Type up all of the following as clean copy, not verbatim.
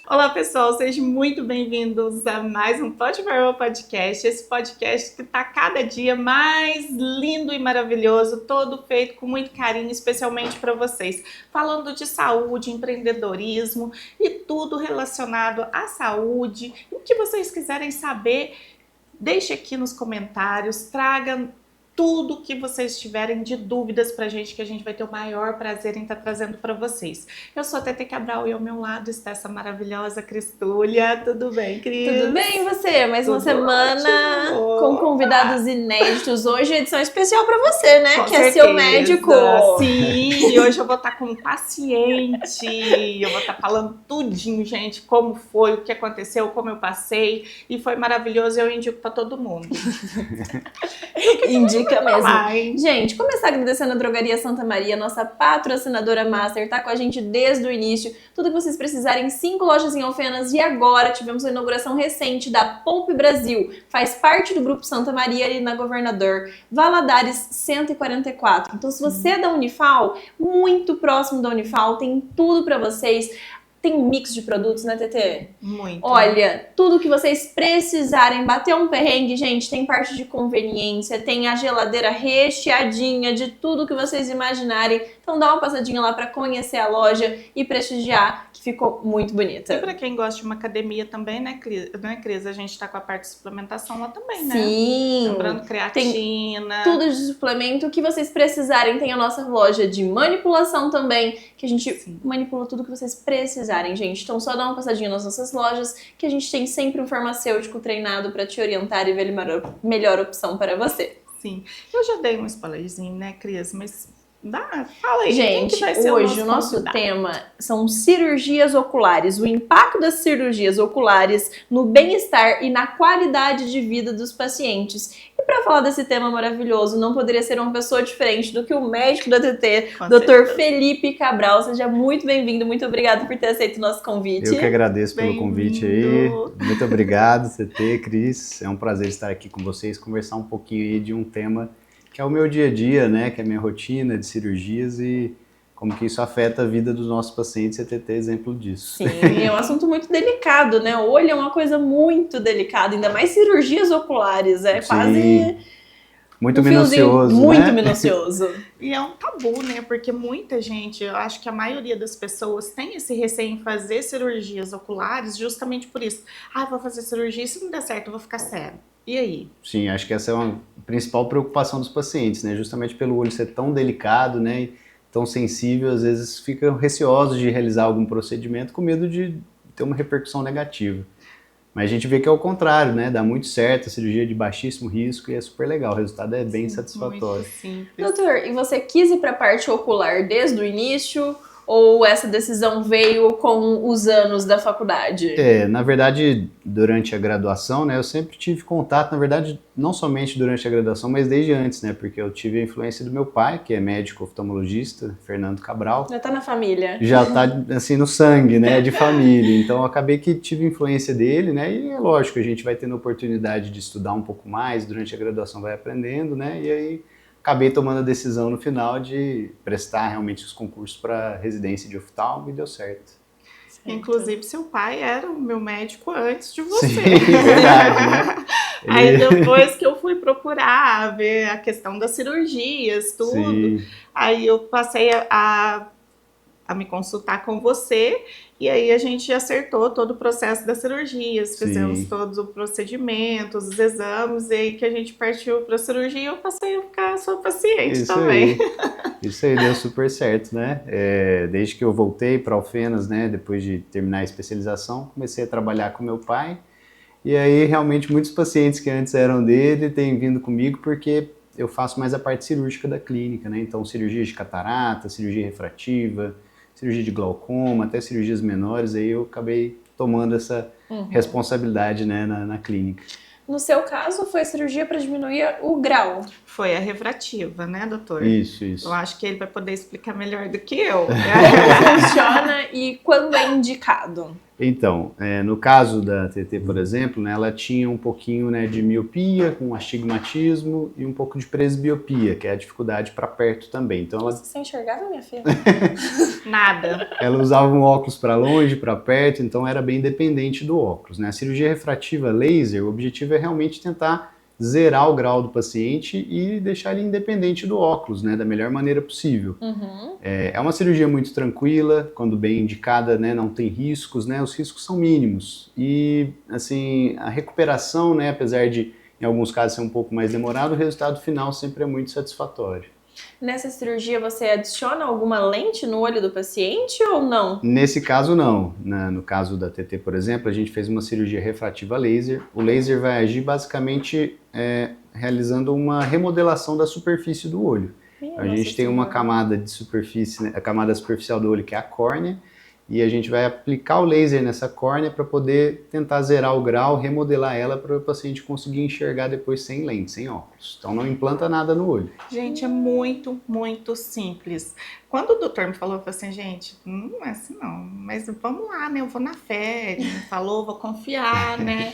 Olá pessoal, sejam muito bem-vindos a mais um Pode Barba Podcast, esse podcast que está cada dia mais lindo e maravilhoso, todo feito com muito carinho, especialmente para vocês, falando de saúde, empreendedorismo e tudo relacionado à saúde. O que vocês quiserem saber, deixe aqui nos comentários, traga tudo que vocês tiverem de dúvidas pra gente, que a gente vai ter o maior prazer em estar trazendo para vocês. Eu sou a Tete Cabral e ao meu lado está essa maravilhosa Cristúlia. Tudo bem, Cris? Tudo bem, e você? Mais uma Tudo semana ótimo. com convidados inéditos. Hoje, edição especial para você, né? Com que certeza. É seu médico. Sim, e hoje eu vou estar com um paciente. Eu vou estar falando tudinho, gente, como foi, o que aconteceu, como eu passei. E foi maravilhoso e eu indico para todo mundo. Indica mesmo. Ai. Gente, começar agradecendo a Drogaria Santa Maria, nossa patrocinadora master, tá com a gente desde o início. Tudo que vocês precisarem, 5 lojas em Alfenas, e agora tivemos a inauguração recente da Poupe Brasil. Faz parte do Grupo Santa Maria ali na Governador Valadares 144. Então, se você é da Unifal, muito próximo da Unifal, tem tudo pra vocês. Tem um mix de produtos, né, Tetê? Muito. Olha, tudo que vocês precisarem, bater um perrengue, gente, tem parte de conveniência, tem a geladeira recheadinha de tudo que vocês imaginarem. Então dá uma passadinha lá para conhecer a loja e prestigiar, que ficou muito bonita. E para quem gosta de uma academia também, né, Cris? A gente tá com a parte de suplementação lá também, né? Sim. Lembrando creatina. Tudo de suplemento que vocês precisarem. Tem a nossa loja de manipulação também, que a gente manipula tudo que vocês precisarem, gente. Então só dá uma passadinha nas nossas lojas, que a gente tem sempre um farmacêutico treinado para te orientar e ver a melhor opção para você. Sim. Eu já dei um spoilerzinho, né, Cris? Mas fala aí. Gente, quem que vai ser hoje o nosso tema são cirurgias oculares, o impacto das cirurgias oculares no bem-estar e na qualidade de vida dos pacientes. E para falar desse tema maravilhoso, não poderia ser uma pessoa diferente do que o médico da TT, Dr. Felipe Cabral. Seja muito bem-vindo, muito obrigado por ter aceito o nosso convite. Eu que agradeço pelo convite aí. Muito obrigado, TT, Cris. É um prazer estar aqui com vocês, conversar um pouquinho aí de um tema que é o meu dia a dia, né, que é a minha rotina de cirurgias e como que isso afeta a vida dos nossos pacientes, e a TT é exemplo disso. Sim, é um assunto muito delicado, né? O olho é uma coisa muito delicada, ainda mais cirurgias oculares, é quase... Muito minucioso, muito né? minucioso. E é um tabu, né? Porque muita gente, eu acho que a maioria das pessoas tem esse receio em fazer cirurgias oculares justamente por isso. Vou fazer cirurgia, se não der certo, eu vou ficar cego. E aí? Sim, acho que essa é uma principal preocupação dos pacientes, né? Justamente pelo olho ser tão delicado, né? E tão sensível, às vezes ficam receosos de realizar algum procedimento com medo de ter uma repercussão negativa. Mas a gente vê que é o contrário, né? Dá muito certo, a cirurgia é de baixíssimo risco e é super legal, o resultado é bem satisfatório. Muito simples. Doutor, e você quis ir para a parte ocular desde o início? Ou essa decisão veio com os anos da faculdade? Na verdade, durante a graduação, né, eu sempre tive contato, na verdade, não somente durante a graduação, mas desde antes, né, porque eu tive a influência do meu pai, que é médico oftalmologista, Fernando Cabral. Já tá na família. Já tá, assim, no sangue, né, de família. Então, eu acabei que tive influência dele, né, e é lógico, a gente vai tendo a oportunidade de estudar um pouco mais, durante a graduação vai aprendendo, né, e aí acabei tomando a decisão no final de prestar realmente os concursos para residência de oftalmo e deu certo. Inclusive, seu pai era o meu médico antes de você. Sim, verdade, né? Aí depois que eu fui procurar ver a questão das cirurgias, tudo, Sim. Aí eu passei a me consultar com você, e aí a gente acertou todo o processo das cirurgias, fizemos todos os procedimentos, os exames, e aí que a gente partiu para a cirurgia e eu passei a ficar sua paciente Isso também. Isso aí deu super certo, né? Desde que eu voltei para Alfenas, né, depois de terminar a especialização, comecei a trabalhar com meu pai, e aí realmente muitos pacientes que antes eram dele têm vindo comigo porque eu faço mais a parte cirúrgica da clínica, né? Então cirurgia de catarata, cirurgia refrativa, cirurgia de glaucoma, até cirurgias menores, aí eu acabei tomando essa responsabilidade, né, na clínica. No seu caso, foi a cirurgia para diminuir o grau? Foi a refrativa, né, doutor? Isso. Eu acho que ele vai poder explicar melhor do que eu. Como funciona e quando é indicado? Então, no caso da TT, por exemplo, né, ela tinha um pouquinho, né, de miopia, com astigmatismo e um pouco de presbiopia, que é a dificuldade para perto também. Então, Você enxergava, minha filha? Nada. ela usava um óculos para longe, para perto, então era bem dependente do óculos, né? A cirurgia refrativa laser, o objetivo é realmente tentar zerar o grau do paciente e deixar ele independente do óculos, né, da melhor maneira possível. Uhum. É uma cirurgia muito tranquila, quando bem indicada, né, não tem riscos, né, os riscos são mínimos. E, assim, a recuperação, né, apesar de em alguns casos ser um pouco mais demorado, o resultado final sempre é muito satisfatório. Nessa cirurgia você adiciona alguma lente no olho do paciente ou não? Nesse caso, não. No caso da TT, por exemplo, a gente fez uma cirurgia refrativa laser. O laser vai agir basicamente realizando uma remodelação da superfície do olho. A gente tem uma camada de superfície, né, a camada superficial do olho, que é a córnea, e a gente vai aplicar o laser nessa córnea para poder tentar zerar o grau, remodelar ela para o paciente conseguir enxergar depois sem lente, sem óculos. Então não implanta nada no olho. Gente, é muito, muito simples. Quando o doutor me falou, eu falei assim, gente, não é assim não, mas vamos lá, né, eu vou na fé, ele me falou, vou confiar, né.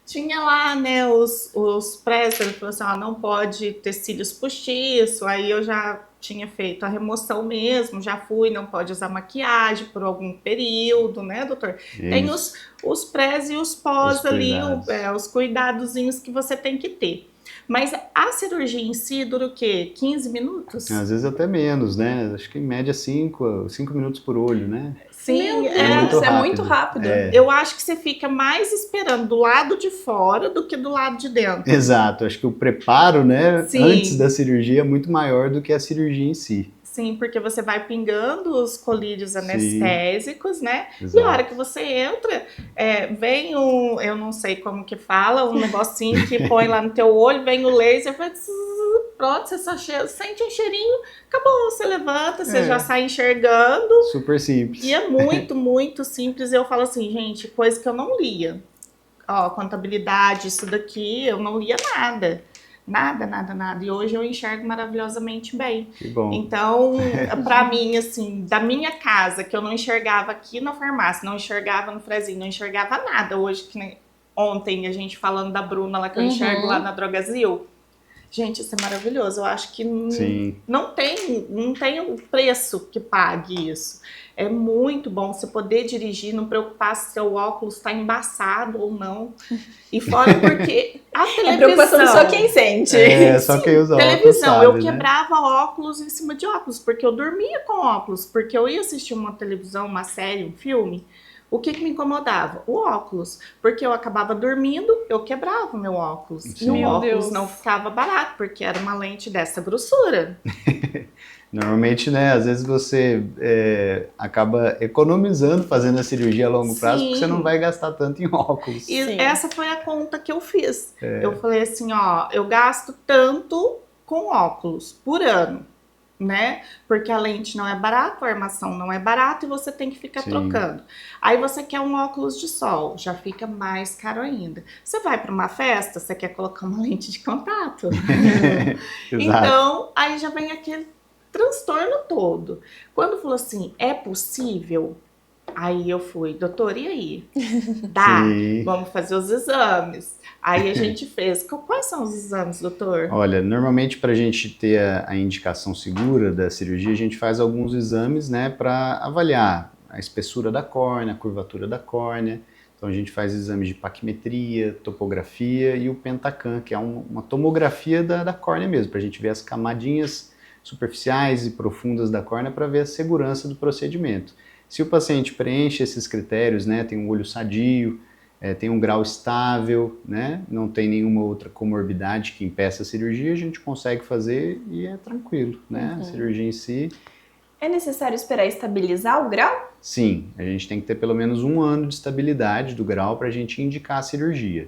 Tinha lá, né, os press, ele falou assim, ó, não pode ter cílios postiços, aí eu já tinha feito a remoção mesmo, já fui, não pode usar maquiagem por algum período, né, doutor? Tem os prés e os pós Os ali, cuidados. os cuidadozinhos que você tem que ter. Mas a cirurgia em si dura o quê? 15 minutos? Às vezes até menos, né? Acho que em média 5 minutos por olho, né? Sim, Meu Deus, muito é muito rápido. rápido. eu acho que você fica mais esperando do lado de fora do que do lado de dentro. Exato, acho que o preparo, né, Sim. antes da cirurgia é muito maior do que a cirurgia em si. Sim, porque você vai pingando os colírios anestésicos, né? Exato. E a hora que você entra, vem eu não sei como que fala, um negocinho que põe lá no teu olho, vem o laser, vai pronto, você só sente um cheirinho, acabou, você levanta, você já sai enxergando. Super simples. E é muito, muito simples. Eu falo assim, gente, coisa que eu não lia. Ó, contabilidade, isso daqui, eu não lia nada. Nada, nada, nada. E hoje eu enxergo maravilhosamente bem. Que bom. Então, pra mim, assim, da minha casa, que eu não enxergava aqui na farmácia, não enxergava no Frezinho, não enxergava nada. Hoje, que nem ontem, a gente falando da Bruna lá, que eu enxergo lá na Drogazil. Gente, isso é maravilhoso. Eu acho que não tem um preço que pague isso. É muito bom você poder dirigir, não preocupar se seu óculos está embaçado ou não. E fora porque a televisão... É preocupação só quem sente. Só quem usa televisão, óculos sabe, eu quebrava óculos em cima de óculos, porque eu dormia com óculos, porque eu ia assistir uma televisão, uma série, um filme. O que me incomodava? O óculos. Porque eu acabava dormindo, eu quebrava o meu óculos. Sim. E o Meu óculos Deus. não ficava barato, porque era uma lente dessa grossura. Normalmente, né, às vezes você acaba economizando fazendo a cirurgia a longo prazo, porque você não vai gastar tanto em óculos. E Sim. essa foi a conta que eu fiz. Eu falei assim, ó, eu gasto tanto com óculos por ano, né? Porque a lente não é barata, a armação não é barata e você tem que ficar trocando. Aí você quer um óculos de sol, já fica mais caro ainda. Você vai para uma festa, você quer colocar uma lente de contato. Exato. Então, aí já vem aquele transtorno todo. Quando falou assim, é possível? Aí eu fui, doutor, e aí? Dá? Sim. Vamos fazer os exames. Aí a gente fez. Quais são os exames, doutor? Olha, normalmente para a gente ter a indicação segura da cirurgia, a gente faz alguns exames, né, para avaliar a espessura da córnea, a curvatura da córnea. Então a gente faz exames de paquimetria, topografia e o Pentacam, que é uma tomografia da córnea mesmo, para a gente ver as camadinhas superficiais e profundas da córnea para ver a segurança do procedimento. Se o paciente preenche esses critérios, né, tem um olho sadio, tem um grau estável, né, não tem nenhuma outra comorbidade que impeça a cirurgia, a gente consegue fazer e é tranquilo, né? A cirurgia em si... É necessário esperar estabilizar o grau? Sim, a gente tem que ter pelo menos 1 ano de estabilidade do grau para a gente indicar a cirurgia.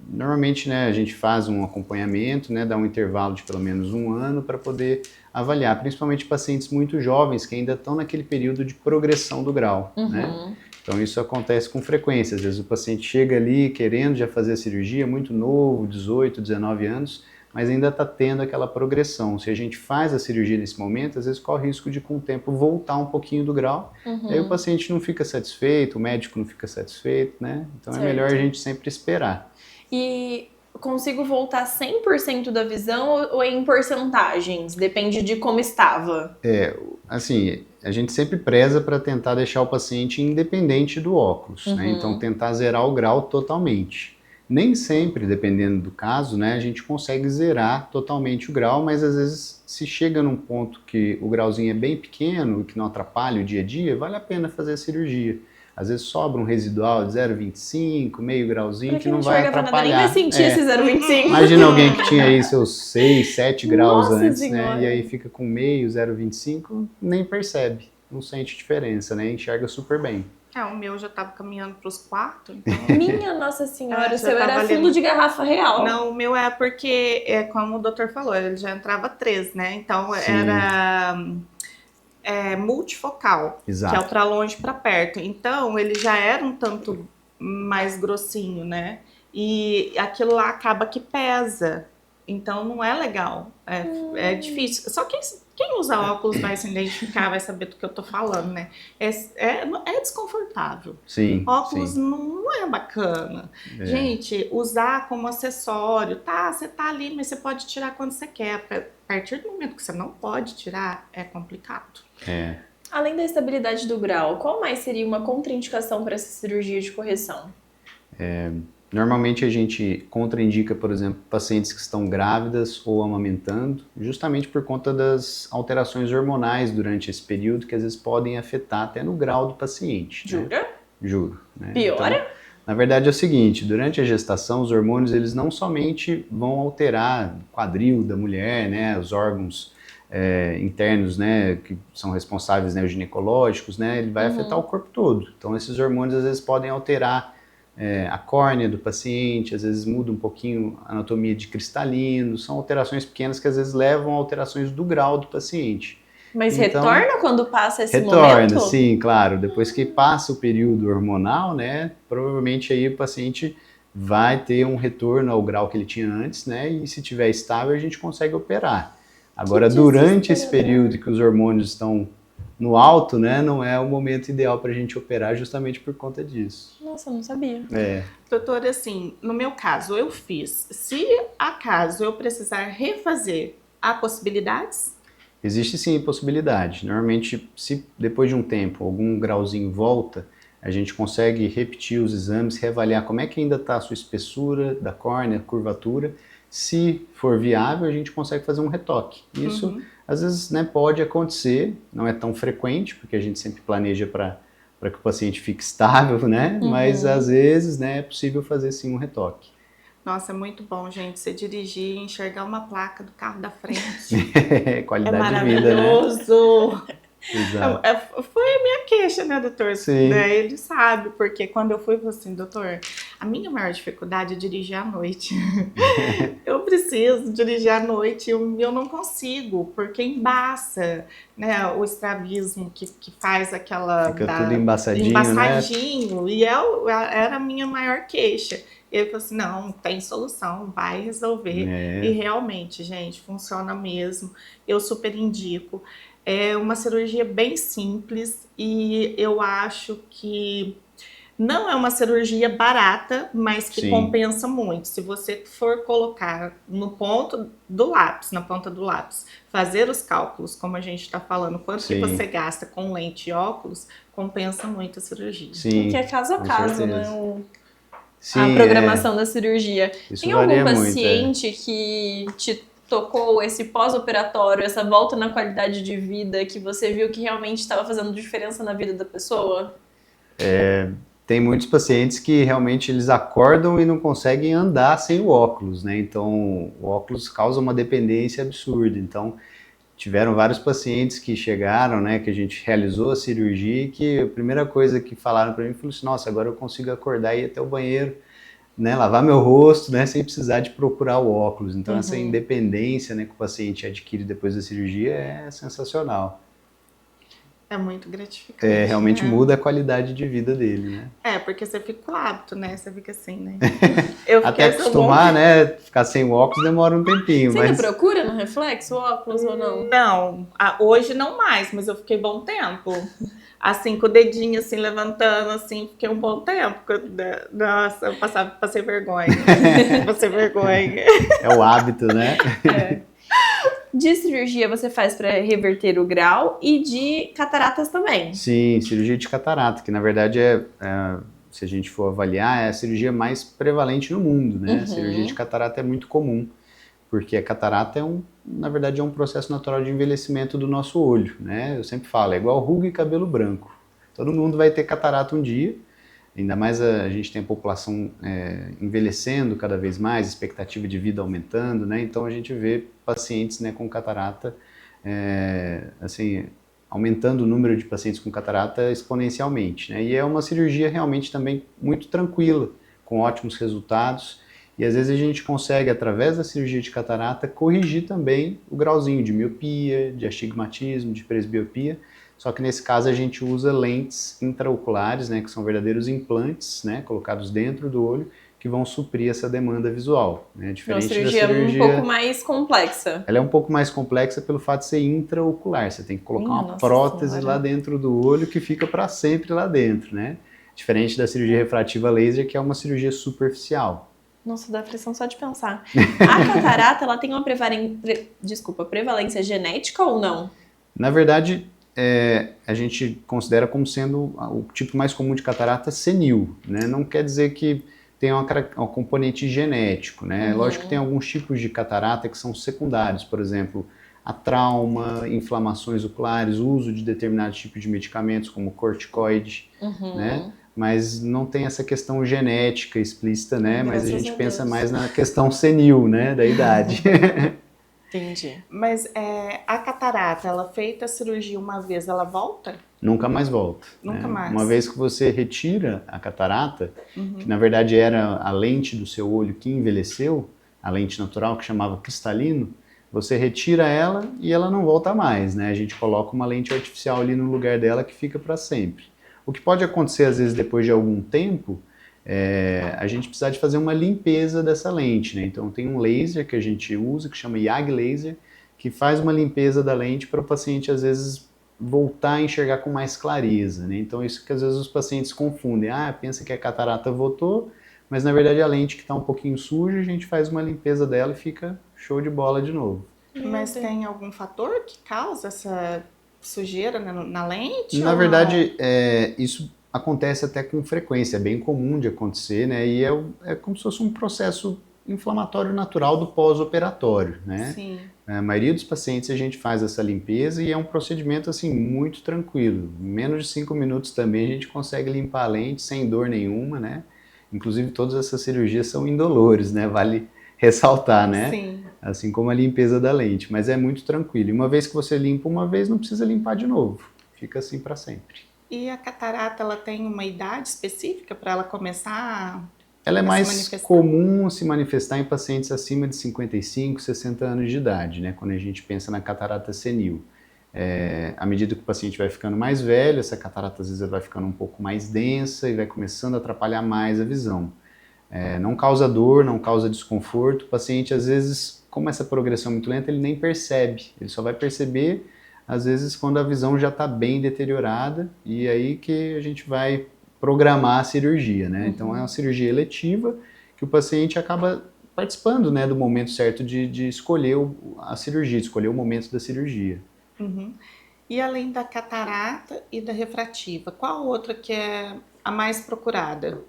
Normalmente, né, a gente faz um acompanhamento, né, dá um intervalo de pelo menos 1 ano para poder avaliar, principalmente pacientes muito jovens que ainda estão naquele período de progressão do grau, né? Então isso acontece com frequência, às vezes o paciente chega ali querendo já fazer a cirurgia, muito novo, 18, 19 anos, mas ainda está tendo aquela progressão. Se a gente faz a cirurgia nesse momento, às vezes corre o risco de com o tempo voltar um pouquinho do grau, e aí o paciente não fica satisfeito, o médico não fica satisfeito, né? Então Certo. é melhor a gente sempre esperar. E consigo voltar 100% da visão ou em porcentagens? Depende de como estava. Assim, a gente sempre preza para tentar deixar o paciente independente do óculos, né? Então tentar zerar o grau totalmente. Nem sempre, dependendo do caso, né, a gente consegue zerar totalmente o grau, mas às vezes se chega num ponto que o grauzinho é bem pequeno, que não atrapalha o dia a dia, vale a pena fazer a cirurgia. Às vezes sobra um residual de 0,25, meio grauzinho, que não vai atrapalhar. Nada, nem vai sentir esse 0,25. Imagina alguém que tinha aí seus 6, 7 graus Nossa antes, Senhora. né? E aí fica com meio, 0,25, nem percebe, não sente diferença, né? Enxerga super bem. O meu já tava caminhando pros 4, então... Minha Nossa Senhora, o já seu era tava fundo ali. de garrafa real. Não, o meu é porque, como o doutor falou, ele já entrava 3, né? Então Sim. era multifocal, Exato. que é o pra longe e pra perto. Então ele já era um tanto mais grossinho, né? E aquilo lá acaba que pesa. Então não é legal. É difícil. Só quem usa óculos vai se identificar, vai saber do que eu tô falando, né? É desconfortável. Sim, Óculos sim. não é bacana. Gente, usar como acessório, tá? Você tá ali, mas você pode tirar quando você quer. A partir do momento que você não pode tirar, é complicado. Além da estabilidade do grau, qual mais seria uma contraindicação para essa cirurgia de correção? Normalmente a gente contraindica, por exemplo, pacientes que estão grávidas ou amamentando, justamente por conta das alterações hormonais durante esse período, que às vezes podem afetar até no grau do paciente. Jura? Né? Juro. Né? Piora? Então, na verdade é o seguinte, durante a gestação os hormônios eles não somente vão alterar o quadril da mulher, né, os órgãos internos, né, que são responsáveis, né, os ginecológicos, né, ele vai afetar o corpo todo. Então esses hormônios às vezes podem alterar a córnea do paciente, às vezes muda um pouquinho a anatomia de cristalino, são alterações pequenas que às vezes levam a alterações do grau do paciente. Mas Então, retorna quando passa esse momento? Retorna, sim, claro. Depois que passa o período hormonal, né, provavelmente aí o paciente vai ter um retorno ao grau que ele tinha antes, né, e se tiver estável a gente consegue operar. Agora, durante esse período que os hormônios estão no alto, né, não é o momento ideal para a gente operar justamente por conta disso. Nossa, eu não sabia. Doutor, assim, no meu caso, eu fiz. Se acaso eu precisar refazer, há possibilidades? Existe sim possibilidade. Normalmente, se depois de um tempo algum grauzinho volta, a gente consegue repetir os exames, reavaliar como é que ainda está a sua espessura da córnea, curvatura. Se for viável, a gente consegue fazer um retoque. Isso, às vezes, né, pode acontecer, não é tão frequente, porque a gente sempre planeja para que o paciente fique estável, né? Mas, às vezes, né, é possível fazer sim um retoque. Nossa, é muito bom, gente, você dirigir e enxergar uma placa do carro da frente. Qualidade de vida, né? Maravilhoso! Exato. Foi a minha queixa, né, doutor? Sim. Né? Ele sabe, porque quando eu fui, eu falei assim, doutor, a minha maior dificuldade é dirigir à noite. Eu preciso dirigir à noite e eu não consigo, porque embaça, né, o estrabismo que faz aquela... Fica tudo embaçadinho, né? E era a minha maior queixa. Ele falou assim, não, tem solução, vai resolver. E realmente, gente, funciona mesmo. Eu super indico. É uma cirurgia bem simples e eu acho que não é uma cirurgia barata, mas que compensa muito. Se você for colocar no ponto do lápis, na ponta do lápis, fazer os cálculos, como a gente está falando, quanto que você gasta com lente e óculos, compensa muito a cirurgia. Sim, porque é caso a caso, né? Sim, a programação da cirurgia. Isso tem algum varia muito, paciente que te tocou esse pós-operatório, essa volta na qualidade de vida, que você viu que realmente estava fazendo diferença na vida da pessoa? Tem muitos pacientes que realmente eles acordam e não conseguem andar sem o óculos, né? Então, o óculos causa uma dependência absurda. Então, tiveram vários pacientes que chegaram, né, que a gente realizou a cirurgia e que a primeira coisa que falaram para mim foi assim, nossa, agora eu consigo acordar e ir até o banheiro, né, lavar meu rosto, né, sem precisar de procurar o óculos. Então, essa independência, né, que o paciente adquire depois da cirurgia é sensacional. É muito gratificante. Realmente né? muda a qualidade de vida dele, né? Porque você fica com o hábito, né? Você fica assim, né? Eu Até fiquei acostumar, né? Ficar sem o óculos demora um tempinho, Você mas... ainda procura no reflexo óculos ou não? Não, hoje não mais, mas eu fiquei bom tempo. Assim, com o dedinho assim, levantando, assim, fiquei um bom tempo. Nossa, eu passei vergonha. Passei vergonha. É o hábito, né? De cirurgia você faz para reverter o grau e de cataratas também. Sim, cirurgia de catarata, que na verdade se a gente for avaliar, é a cirurgia mais prevalente no mundo, né? A cirurgia de catarata é muito comum, porque a catarata na verdade, é um processo natural de envelhecimento do nosso olho, né? Eu sempre falo, é igual ruga e cabelo branco. Todo mundo vai ter catarata um dia, ainda mais a gente tem a população envelhecendo cada vez mais, expectativa de vida aumentando, né? Então a gente vê pacientes, né, com catarata, assim, aumentando o número de pacientes com catarata exponencialmente, né? E é uma cirurgia realmente também muito tranquila, com ótimos resultados. E às vezes a gente consegue, através da cirurgia de catarata, corrigir também o grauzinho de miopia, de astigmatismo, de presbiopia. Só que nesse caso a gente usa lentes intraoculares, né, que são verdadeiros implantes, né, colocados dentro do olho, que vão suprir essa demanda visual, né, diferente da cirurgia um pouco mais complexa. Ela é um pouco mais complexa pelo fato de ser intraocular. Você tem que colocar uma prótese lá dentro do olho que fica para sempre lá dentro, né? Diferente da cirurgia refrativa laser, que é uma cirurgia superficial. Nossa, dá aflição só de pensar. A catarata, ela tem uma prevalência genética ou não? Na verdade, a gente considera como sendo o tipo mais comum de catarata senil, né? Não quer dizer que tem um componente genético, né? Lógico que tem alguns tipos de catarata que são secundários, por exemplo, a trauma, inflamações oculares, uso de determinados tipos de medicamentos, como corticoide, né? Mas não tem essa questão genética explícita, né? Mas a gente pensa mais na questão senil, né? Da idade. Entendi. Mas a catarata, ela feita a cirurgia uma vez, ela volta? Nunca mais volta. Nunca né? mais. Uma vez que você retira a catarata, que na verdade era a lente do seu olho que envelheceu, a lente natural que chamava cristalino, você retira ela e ela não volta mais, né? A gente coloca uma lente artificial ali no lugar dela que fica para sempre. O que pode acontecer às vezes depois de algum tempo, a gente precisar de fazer uma limpeza dessa lente, né? Então tem um laser que a gente usa, que chama YAG laser, que faz uma limpeza da lente para o paciente às vezes voltar a enxergar com mais clareza, né? Então isso que às vezes os pacientes confundem, pensa que a catarata voltou, mas na verdade a lente que está um pouquinho suja, a gente faz uma limpeza dela e fica show de bola de novo. Mas tem algum fator que causa essa sujeira na lente? Na verdade, isso acontece até com frequência, é bem comum de acontecer, né? E é como se fosse um processo inflamatório natural do pós-operatório, né? Sim. A maioria dos pacientes a gente faz essa limpeza e é um procedimento assim muito tranquilo. Em menos de 5 minutos também a gente consegue limpar a lente sem dor nenhuma, né? Inclusive todas essas cirurgias são indolores, né? Vale ressaltar, né? Sim. Assim como a limpeza da lente, mas é muito tranquilo. E uma vez que você limpa uma vez, não precisa limpar de novo. Fica assim para sempre. E a catarata, ela tem uma idade específica para ela começar Ela é mais comum se manifestar em pacientes acima de 55, 60 anos de idade, né? Quando a gente pensa na catarata senil. À medida que o paciente vai ficando mais velho, essa catarata às vezes vai ficando um pouco mais densa e vai começando a atrapalhar mais a visão. Não causa dor, não causa desconforto. O paciente, às vezes, como essa progressão é muito lenta, ele nem percebe. Ele só vai perceber, às vezes, quando a visão já está bem deteriorada e aí que a gente vai programar a cirurgia, né? Então, é uma cirurgia eletiva que o paciente acaba participando, né, do momento certo de escolher a cirurgia, de escolher o momento da cirurgia. E além da catarata e da refrativa, qual outra que é a mais procurada?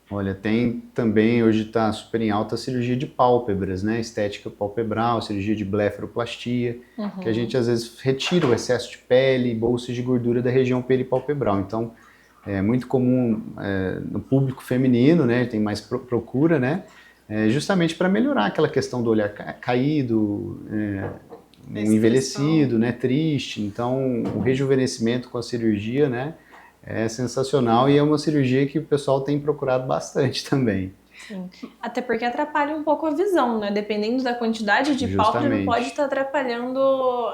Olha, tem também, hoje está super em alta a cirurgia de pálpebras, né? Estética palpebral, cirurgia de blefaroplastia, que a gente às vezes retira o excesso de pele e bolsas de gordura da região peripalpebral. Então, é muito comum no público feminino, né? Tem mais procura, né? Justamente para melhorar aquela questão do olhar caído, envelhecido, né? Triste. Então, o rejuvenescimento com a cirurgia, né? É sensacional e é uma cirurgia que o pessoal tem procurado bastante também. Sim. Até porque atrapalha um pouco a visão, né? Dependendo da quantidade de pálpebra, Justamente. pode estar atrapalhando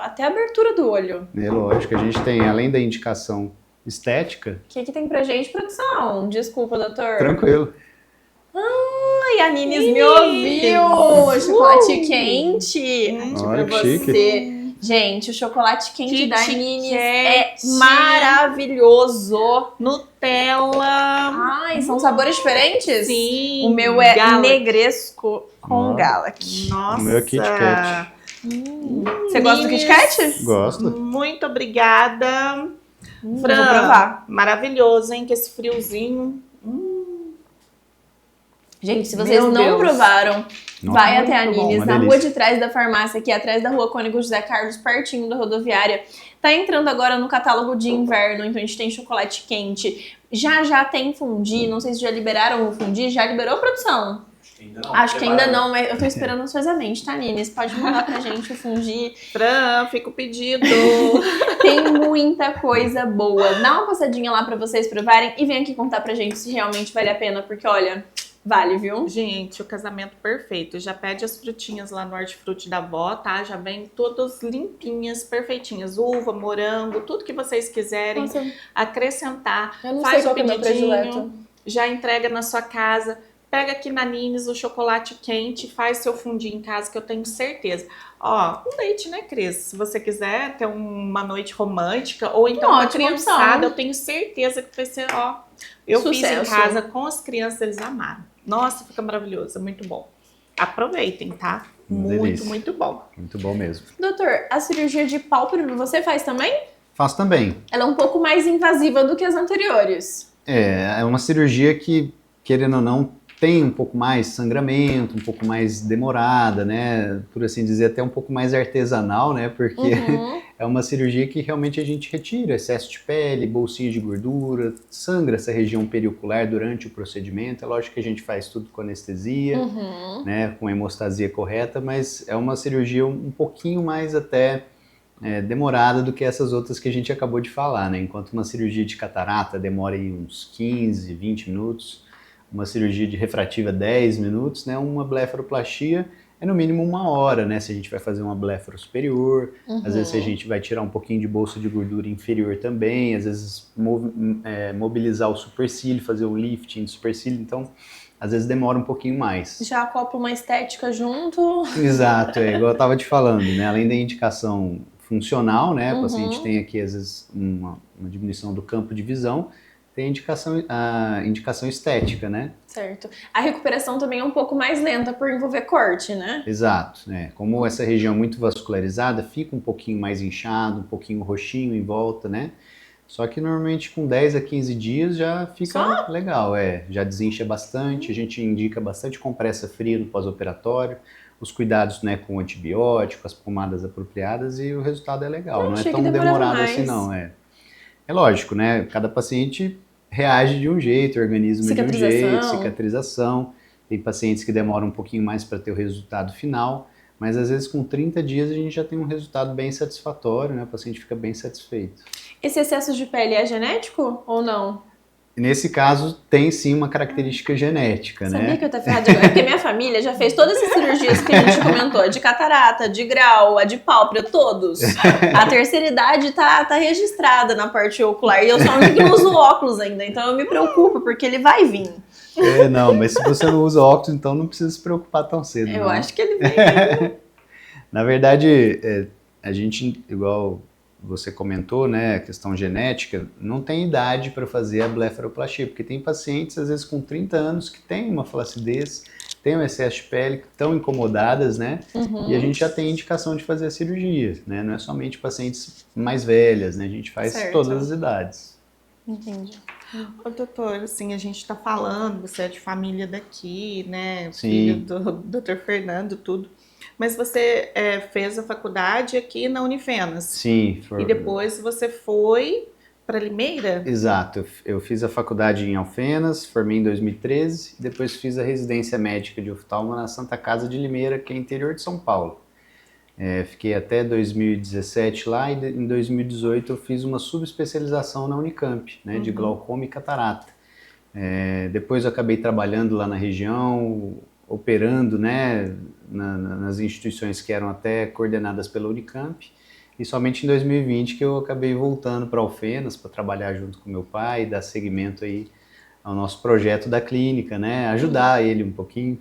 até a abertura do olho. É lógico, a gente tem, além da indicação estética, O que tem pra gente, produção? Desculpa, doutor. tranquilo. Ai, a Ninis me ouviu! Chocolate quente! Pra Olha que você. chique. Gente, o chocolate quente Kit da Ninis é Kat. maravilhoso. Nutella. Ai, são sabores diferentes? Sim. O meu é Galaxy. negresco com Ó. Galaxy. Nossa. O meu é Kit Kat. Você gosta do Kit Kat? Gosto. Muito obrigada. Vou Fran, provar. maravilhoso, hein? Com esse friozinho. Gente, se vocês Meu não Deus. provaram, Nossa, vai até a muito bom, Ninis, uma na rua delícia. de trás da farmácia, aqui atrás da rua Cônego José Carlos, pertinho da rodoviária. Tá entrando agora no catálogo de inverno, então a gente tem chocolate quente. Já tem fundi, não sei se já liberaram o fundi. Já liberou, produção? Acho que ainda não, mas eu tô esperando ansiosamente, tá, Ninis? Pode mandar pra gente o fundi. Fran, fica o pedido. Tem muita coisa boa. Dá uma passadinha lá pra vocês provarem e vem aqui contar pra gente se realmente vale a pena, porque olha, vale, viu? Gente, o casamento perfeito. Já pede as frutinhas lá no Hortifruti da avó, tá? Já vem todas limpinhas, perfeitinhas. Uva, morango, tudo que vocês quiserem Nossa, acrescentar. eu não Faz sei qual o que é meu pedidinho, predileto. já entrega na sua casa. Pega aqui na Ninis o chocolate quente, faz seu fundinho em casa, que eu tenho certeza. Ó, com leite, né, Cris? Se você quiser ter uma noite romântica, ou então uma Ótima criançada, opção. eu tenho certeza que vai ser, ó. Eu fiz em Sucesso. casa com as crianças, eles amaram. Nossa, fica maravilhoso, é muito bom. Aproveitem, tá? Uma Muito, delícia. muito bom. Muito bom mesmo. Doutor, a cirurgia de pálpebra você faz também? Faço também. Ela é um pouco mais invasiva do que as anteriores. É uma cirurgia que, querendo ou não, tem um pouco mais sangramento, um pouco mais demorada, né? Por assim dizer, até um pouco mais artesanal, né? Porque Uhum. é uma cirurgia que realmente a gente retira excesso de pele, bolsinha de gordura, sangra essa região periocular durante o procedimento. É lógico que a gente faz tudo com anestesia, Uhum. né? Com hemostasia correta, mas é uma cirurgia um pouquinho mais até demorada do que essas outras que a gente acabou de falar, né? Enquanto uma cirurgia de catarata demora aí uns 15, 20 minutos, uma cirurgia de refrativa 10 minutos, né? Uma blefaroplastia é no mínimo 1 hora, né? Se a gente vai fazer uma blefaro superior, às vezes a gente vai tirar um pouquinho de bolsa de gordura inferior também, às vezes mobilizar o supercílio, fazer o lifting do supercílio, então às vezes demora um pouquinho mais. Já acopla uma estética junto. Exato, igual eu estava te falando, né? Além da indicação funcional, né? O paciente Uhum. tem aqui às vezes uma diminuição do campo de visão, tem a indicação estética, né? Certo. A recuperação também é um pouco mais lenta por envolver corte, né? Exato, né? Como essa região é muito vascularizada, fica um pouquinho mais inchado, um pouquinho roxinho em volta, né? Só que normalmente com 10 a 15 dias já fica legal, já desincha bastante, a gente indica bastante compressa fria no pós-operatório, os cuidados, né, com antibiótico, as pomadas apropriadas e o resultado é legal, não é achei que tão demorava demorado mais. assim não, É lógico, né, cada paciente reage de um jeito, o organismo é de um jeito, cicatrização, tem pacientes que demoram um pouquinho mais para ter o resultado final, mas às vezes com 30 dias a gente já tem um resultado bem satisfatório, né, o paciente fica bem satisfeito. Esse excesso de pele é genético ou não? Nesse caso, tem sim uma característica genética, Sabia né? que eu tô ferrada agora? Porque minha família já fez todas essas cirurgias que a gente comentou. De catarata, de grau, a de pálpebra, todos. A terceira idade tá registrada na parte ocular. E eu sou a única que não uso óculos ainda. Então eu me preocupo, porque ele vai vir. Não, mas se você não usa óculos, então não precisa se preocupar tão cedo. Eu não. acho que ele vem. Na verdade, a gente, igual você comentou, né, a questão genética, não tem idade para fazer a blefaroplastia, porque tem pacientes, às vezes, com 30 anos que têm uma flacidez, têm um excesso de pele, que estão incomodadas, né, e a gente já tem indicação de fazer a cirurgia, né, não é somente pacientes mais velhas, né, a gente faz Certo. todas as idades. Entendi. Ô, doutor, assim, a gente tá falando, você é de família daqui, né? Sim. Filho do doutor Fernando, tudo. Mas você fez a faculdade aqui na Unifenas. Sim. E depois você foi para Limeira? Exato, eu fiz a faculdade em Alfenas, formei em 2013, depois fiz a residência médica de oftalmo na Santa Casa de Limeira, que é interior de São Paulo. Fiquei até 2017 lá e em 2018 eu fiz uma subespecialização na Unicamp, né, de glaucoma e catarata. Depois eu acabei trabalhando lá na região, operando, né, nas instituições que eram até coordenadas pela Unicamp. E somente em 2020 que eu acabei voltando para Alfenas para trabalhar junto com meu pai, dar seguimento aí ao nosso projeto da clínica, né, ajudar ele um pouquinho.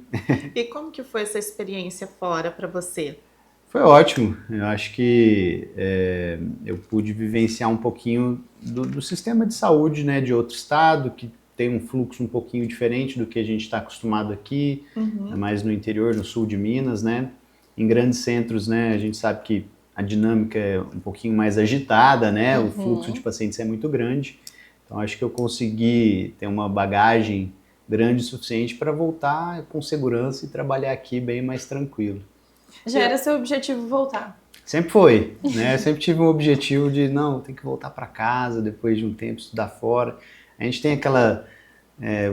E como que foi essa experiência fora para você? Foi ótimo, eu acho que eu pude vivenciar um pouquinho do sistema de saúde, né, de outro estado, que tem um fluxo um pouquinho diferente do que a gente está acostumado aqui, mais no interior, no sul de Minas, né, em grandes centros, né, a gente sabe que a dinâmica é um pouquinho mais agitada, né, o fluxo de pacientes é muito grande, então acho que eu consegui ter uma bagagem grande o suficiente para voltar com segurança e trabalhar aqui bem mais tranquilo. Já era seu objetivo voltar? Sempre foi, né? Eu sempre tive um objetivo de, não, tem que voltar para casa depois de um tempo, estudar fora. A gente tem aquela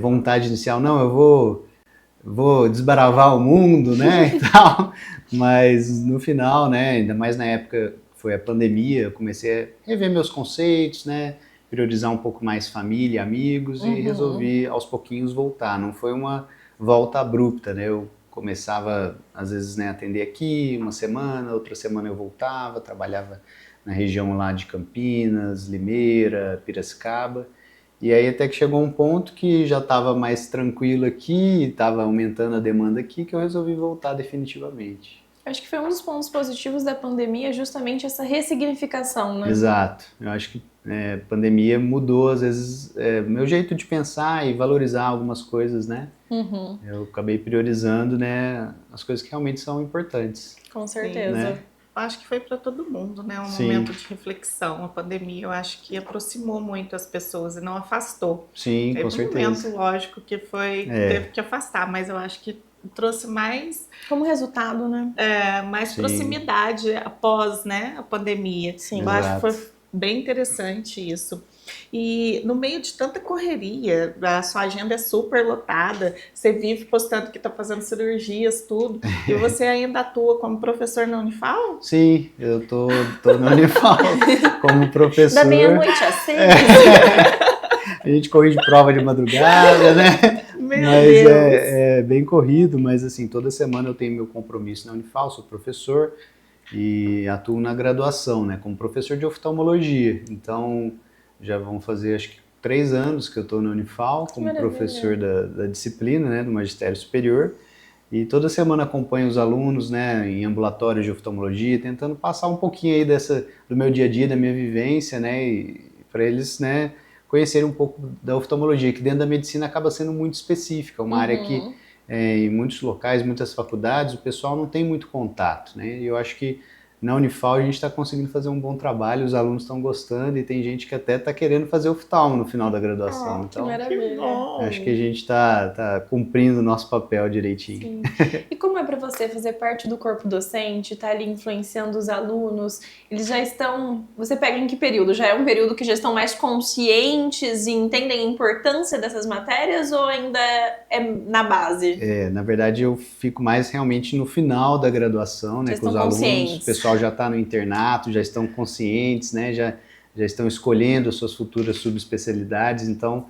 vontade inicial, não, eu vou desbravar o mundo, né, e tal. Mas no final, né, ainda mais na época que foi a pandemia, eu comecei a rever meus conceitos, né, priorizar um pouco mais família, amigos e resolvi aos pouquinhos voltar. Não foi uma volta abrupta, né? Eu começava, às vezes, né, atender aqui uma semana, outra semana eu voltava, trabalhava na região lá de Campinas, Limeira, Piracicaba, e aí até que chegou um ponto que já estava mais tranquilo aqui, estava aumentando a demanda aqui, que eu resolvi voltar definitivamente. Acho que foi um dos pontos positivos da pandemia, justamente essa ressignificação, né? Exato, eu acho que a pandemia mudou, às vezes, meu jeito de pensar e valorizar algumas coisas, né? Eu acabei priorizando, né, as coisas que realmente são importantes. Com certeza. Né? Acho que foi para todo mundo, né? Um momento de reflexão. A pandemia, eu acho que aproximou muito as pessoas e não afastou. Sim, Teve com certeza. momento, lógico, que teve que afastar, mas eu acho que trouxe mais, Como resultado, né? mais Sim. proximidade após, né, a pandemia. Sim. Eu acho que Exato. foi bem interessante isso. E no meio de tanta correria, a sua agenda é super lotada, você vive postando que está fazendo cirurgias, tudo, e você ainda atua como professor na Unifal? Sim, eu tô na Unifal como professor. Da meia-noite às 6. A gente corre de prova de madrugada, né? Meu Mas Deus! é bem corrido, mas assim, toda semana eu tenho meu compromisso na Unifal, sou professor e atuo na graduação, né, como professor de oftalmologia. Então, já vão fazer acho que 3 anos que eu estou na Unifal como professor da disciplina, né, do magistério superior. E toda semana acompanho os alunos, né, em ambulatórios de oftalmologia, tentando passar um pouquinho aí do meu dia a dia, da minha vivência, né, e para eles, né, conhecerem um pouco da oftalmologia, que dentro da medicina acaba sendo muito específica, uma área que em muitos locais, muitas faculdades, o pessoal não tem muito contato, né, e eu acho que na Unifal a gente está conseguindo fazer um bom trabalho, os alunos estão gostando e tem gente que até está querendo fazer oftalmo no final da graduação. Então, que maravilha. acho que a gente está cumprindo o nosso papel direitinho. Sim. E como é para você fazer parte do corpo docente, estar ali influenciando os alunos? Eles já estão... Você pega em que período? Já é um período que já estão mais conscientes e entendem a importância dessas matérias ou ainda é na base? Na verdade, eu fico mais realmente no final da graduação, né, com os alunos. O pessoal já está no internato, já estão conscientes, né, já estão escolhendo as suas futuras subespecialidades, então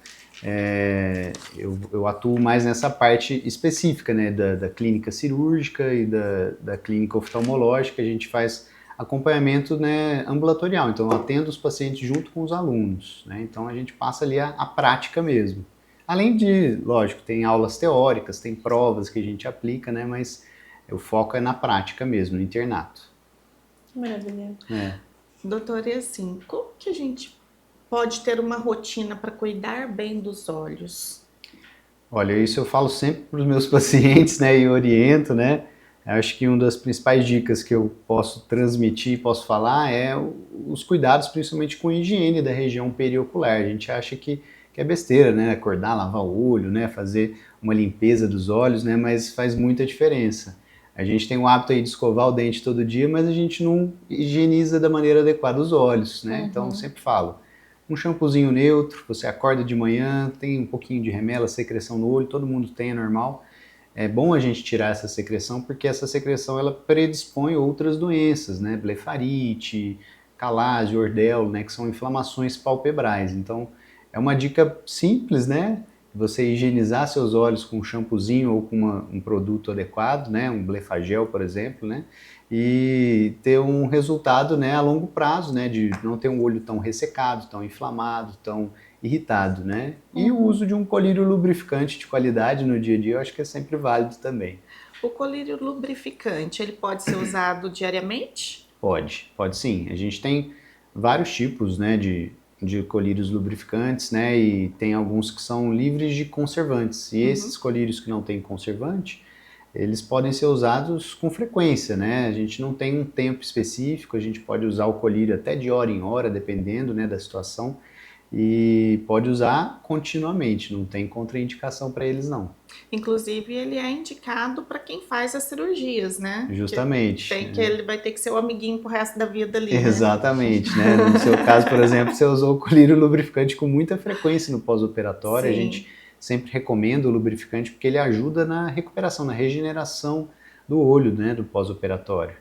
eu atuo mais nessa parte específica, né, da clínica cirúrgica e da clínica oftalmológica. A gente faz acompanhamento, né, ambulatorial, então eu atendo os pacientes junto com os alunos, né, então a gente passa ali a prática mesmo. Além de, lógico, tem aulas teóricas, tem provas que a gente aplica, né, mas o foco é na prática mesmo, no internato. Maravilha. Doutor, e assim, como que a gente pode ter uma rotina para cuidar bem dos olhos? Olha, isso eu falo sempre para os meus pacientes, né, e oriento, né. Eu acho que uma das principais dicas que eu posso transmitir, posso falar, é os cuidados, principalmente com a higiene da região periocular. A gente acha que é besteira, né, acordar, lavar o olho, né, fazer uma limpeza dos olhos, né, mas faz muita diferença. A gente tem o hábito aí de escovar o dente todo dia, mas a gente não higieniza da maneira adequada os olhos, né? Então, eu sempre falo, um shampoozinho neutro, você acorda de manhã, tem um pouquinho de remela, secreção no olho, todo mundo tem, é normal. É bom a gente tirar essa secreção, porque essa secreção, ela predispõe outras doenças, né? Blefarite, calásio, ordelo, né? Que são inflamações palpebrais. Então, é uma dica simples, né? você higienizar seus olhos com um shampoozinho ou com um produto adequado, né, um Blefagel, por exemplo, né, e ter um resultado, né, a longo prazo, né, de não ter um olho tão ressecado, tão inflamado, tão irritado, né? E o uso de um colírio lubrificante de qualidade no dia a dia, eu acho que é sempre válido também. O colírio lubrificante, ele pode ser usado diariamente? Pode sim. A gente tem vários tipos, né, de colírios lubrificantes, né, e tem alguns que são livres de conservantes. E esses colírios que não têm conservante, eles podem ser usados com frequência, né? A gente não tem um tempo específico, a gente pode usar o colírio até de hora em hora, dependendo, né, da situação, e pode usar continuamente, não tem contraindicação para eles não. Inclusive, ele é indicado para quem faz as cirurgias, né? Justamente. Ele vai ter que ser o amiguinho pro resto da vida ali, né? Exatamente, né? No seu caso, por exemplo, você usou o colírio lubrificante com muita frequência no pós-operatório, a gente sempre recomenda o lubrificante porque ele ajuda na recuperação, na regeneração do olho, né, do pós-operatório.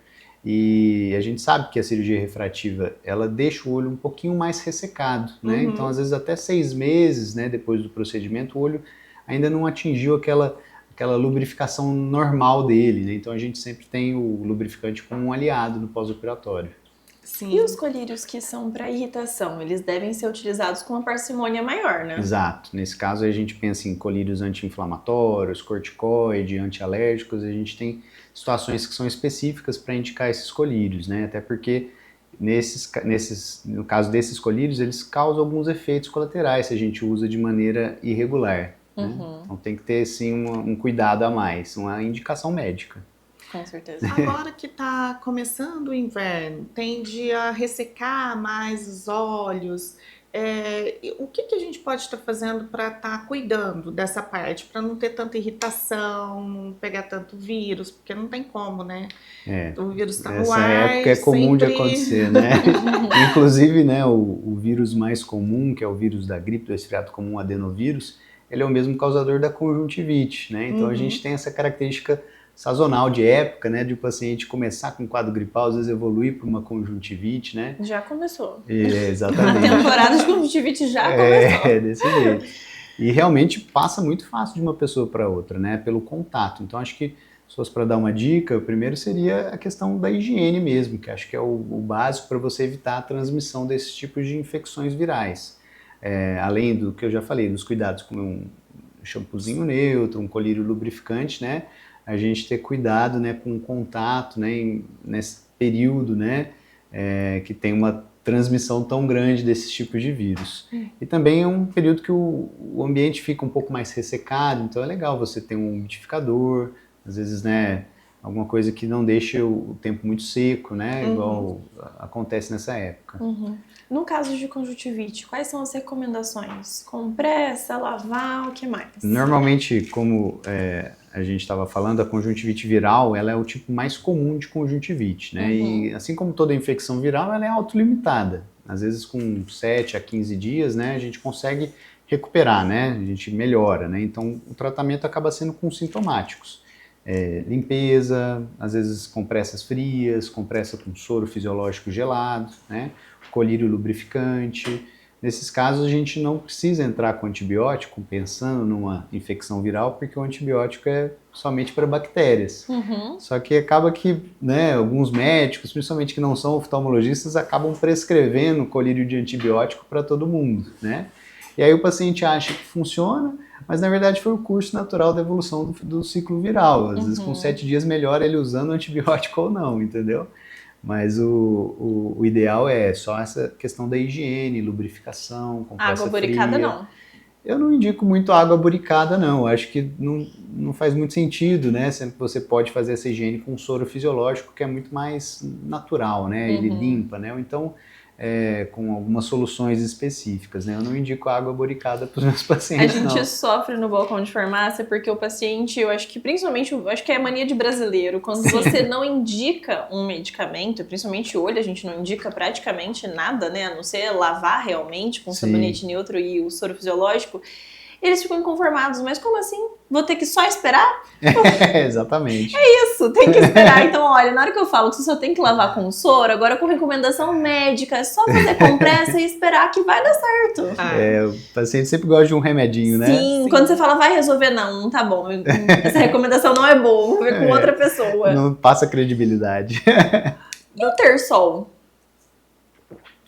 E a gente sabe que a cirurgia refrativa, ela deixa o olho um pouquinho mais ressecado, né? Então, às vezes, até 6 meses, né, depois do procedimento, o olho ainda não atingiu aquela lubrificação normal dele, né? Então, a gente sempre tem o lubrificante como um aliado no pós-operatório. Sim. E os colírios que são para irritação, eles devem ser utilizados com uma parcimônia maior, né? Exato. Nesse caso, a gente pensa em colírios anti-inflamatórios, corticoide, antialérgicos, a gente tem situações que são específicas para indicar esses colírios, né? Até porque no caso desses colírios, eles causam alguns efeitos colaterais se a gente usa de maneira irregular. Né? Então tem que ter sim um cuidado a mais, uma indicação médica. Com certeza. Agora que tá começando o inverno, tende a ressecar mais os olhos. O que a gente pode estar fazendo para estar cuidando dessa parte, para não ter tanta irritação, não pegar tanto vírus, porque não tem como, né? O vírus está no ar. Essa época é comum de acontecer, né? Inclusive, né, o vírus mais comum, que é o vírus da gripe, do resfriado comum, adenovírus, ele é o mesmo causador da conjuntivite, né? Então a gente tem essa característica sazonal de época, né, de o paciente começar com um quadro gripal, às vezes evoluir para uma conjuntivite, né? Já começou. Exatamente. A temporada de conjuntivite já começou. Desse jeito. E realmente passa muito fácil de uma pessoa para outra, né, pelo contato. Então acho que, se fosse para dar uma dica, o primeiro seria a questão da higiene mesmo, que acho que é o básico para você evitar a transmissão desses tipos de infecções virais. Além do que eu já falei, dos cuidados com um shampoozinho neutro, um colírio lubrificante, né, a gente ter cuidado, né, com o contato, né, nesse período, né, que tem uma transmissão tão grande desses tipos de vírus. E também é um período que o ambiente fica um pouco mais ressecado, então é legal você ter um umidificador, às vezes, né, alguma coisa que não deixe o tempo muito seco, né, igual acontece nessa época. No caso de conjuntivite, quais são as recomendações? Compressa, lavar, o que mais? Normalmente, como a gente estava falando, a conjuntivite viral, ela é o tipo mais comum de conjuntivite, né? E assim como toda infecção viral, ela é autolimitada. Às vezes com 7 a 15 dias, né, a gente consegue recuperar, né? A gente melhora, né? Então, o tratamento acaba sendo com sintomáticos. Limpeza, às vezes compressas frias, compressa com soro fisiológico gelado, né? Colírio lubrificante. Nesses casos, a gente não precisa entrar com antibiótico pensando numa infecção viral, porque o antibiótico é somente para bactérias. Só que acaba que, né, alguns médicos, principalmente que não são oftalmologistas, acabam prescrevendo colírio de antibiótico para todo mundo, né? E aí o paciente acha que funciona, mas na verdade foi o curso natural da evolução do ciclo viral. Às vezes com 7 dias melhora ele usando antibiótico ou não, entendeu? Mas o ideal é só essa questão da higiene, lubrificação, compressa água boricada fria. não. Eu não indico muito água boricada, não. Eu acho que não faz muito sentido, né? Sendo que você pode fazer essa higiene com soro fisiológico, que é muito mais natural, né? Ele limpa, né? Ou então, com algumas soluções específicas, né? Eu não indico água boricada para os meus pacientes, A gente não. sofre no balcão de farmácia porque o paciente, eu acho que principalmente, eu acho que é mania de brasileiro, quando você não indica um medicamento, principalmente olho, a gente não indica praticamente nada, né, a não ser lavar realmente com sabonete neutro e o soro fisiológico, eles ficam inconformados, mas como assim? Vou ter que só esperar? Exatamente. Isso, tem que esperar. Então, olha, na hora que eu falo que você só tem que lavar com soro, agora com recomendação médica, é só fazer compressa e esperar que vai dar certo. O paciente sempre gosta de um remedinho, né? Sim, quando você fala vai resolver, não tá bom. Essa recomendação não é boa, vou ver com outra pessoa. Não passa credibilidade. E o terçol?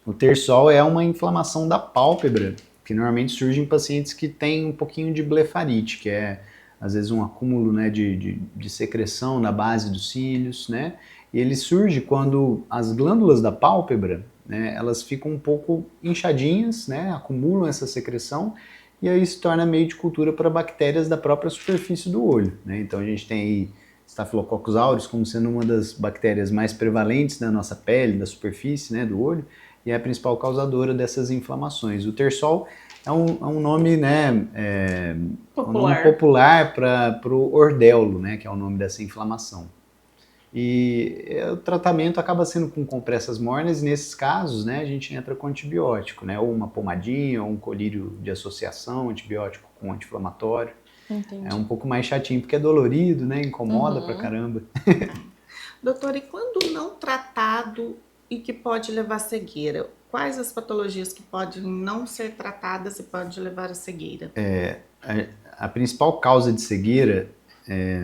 O terçol é uma inflamação da pálpebra, que normalmente surge em pacientes que têm um pouquinho de blefarite, que é às vezes um acúmulo, né, de secreção na base dos cílios, né? E ele surge quando as glândulas da pálpebra, né, elas ficam um pouco inchadinhas, né, acumulam essa secreção e aí se torna meio de cultura para bactérias da própria superfície do olho, né? Então a gente tem aí Staphylococcus aureus como sendo uma das bactérias mais prevalentes na nossa pele, da superfície, né, do olho, e é a principal causadora dessas inflamações. O terçol é um nome, né, um nome popular para o ordeulo, né, que é o nome dessa inflamação. E o tratamento acaba sendo com compressas mornas, e nesses casos, né, a gente entra com antibiótico, né, ou uma pomadinha, ou um colírio de associação, antibiótico com anti-inflamatório. Entendi. É um pouco mais chatinho, porque é dolorido, né, incomoda pra caramba. Doutora, e quando não tratado e que pode levar à cegueira? Quais as patologias que podem não ser tratadas e podem levar à cegueira? A principal causa de cegueira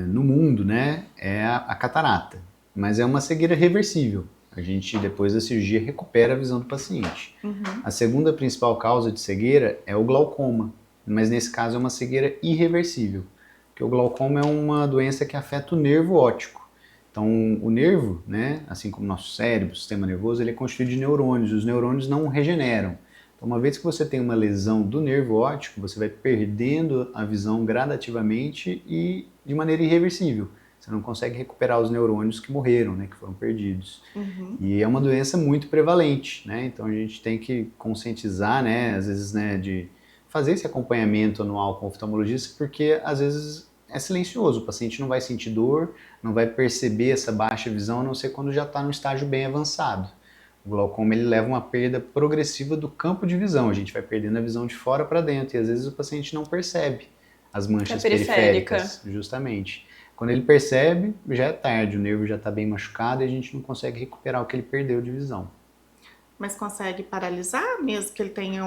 no mundo, né, é a catarata, mas é uma cegueira reversível. A gente, depois da cirurgia, recupera a visão do paciente. A segunda principal causa de cegueira é o glaucoma, mas nesse caso é uma cegueira irreversível, porque o glaucoma é uma doença que afeta o nervo óptico. Então, o nervo, né, assim como o nosso cérebro, o sistema nervoso, ele é constituído de neurônios, e os neurônios não regeneram. Então, uma vez que você tem uma lesão do nervo óptico, você vai perdendo a visão gradativamente e de maneira irreversível. Você não consegue recuperar os neurônios que morreram, né, que foram perdidos. E é uma doença muito prevalente, né, então a gente tem que conscientizar, né, às vezes, né, de fazer esse acompanhamento anual com o oftalmologista, porque às vezes é silencioso, o paciente não vai sentir dor, não vai perceber essa baixa visão, a não ser quando já está no estágio bem avançado. O glaucoma ele leva uma perda progressiva do campo de visão, a gente vai perdendo a visão de fora para dentro, e às vezes o paciente não percebe as manchas periféricas, justamente. Quando ele percebe, já é tarde, o nervo já está bem machucado e a gente não consegue recuperar o que ele perdeu de visão. Mas consegue paralisar, mesmo que ele tenha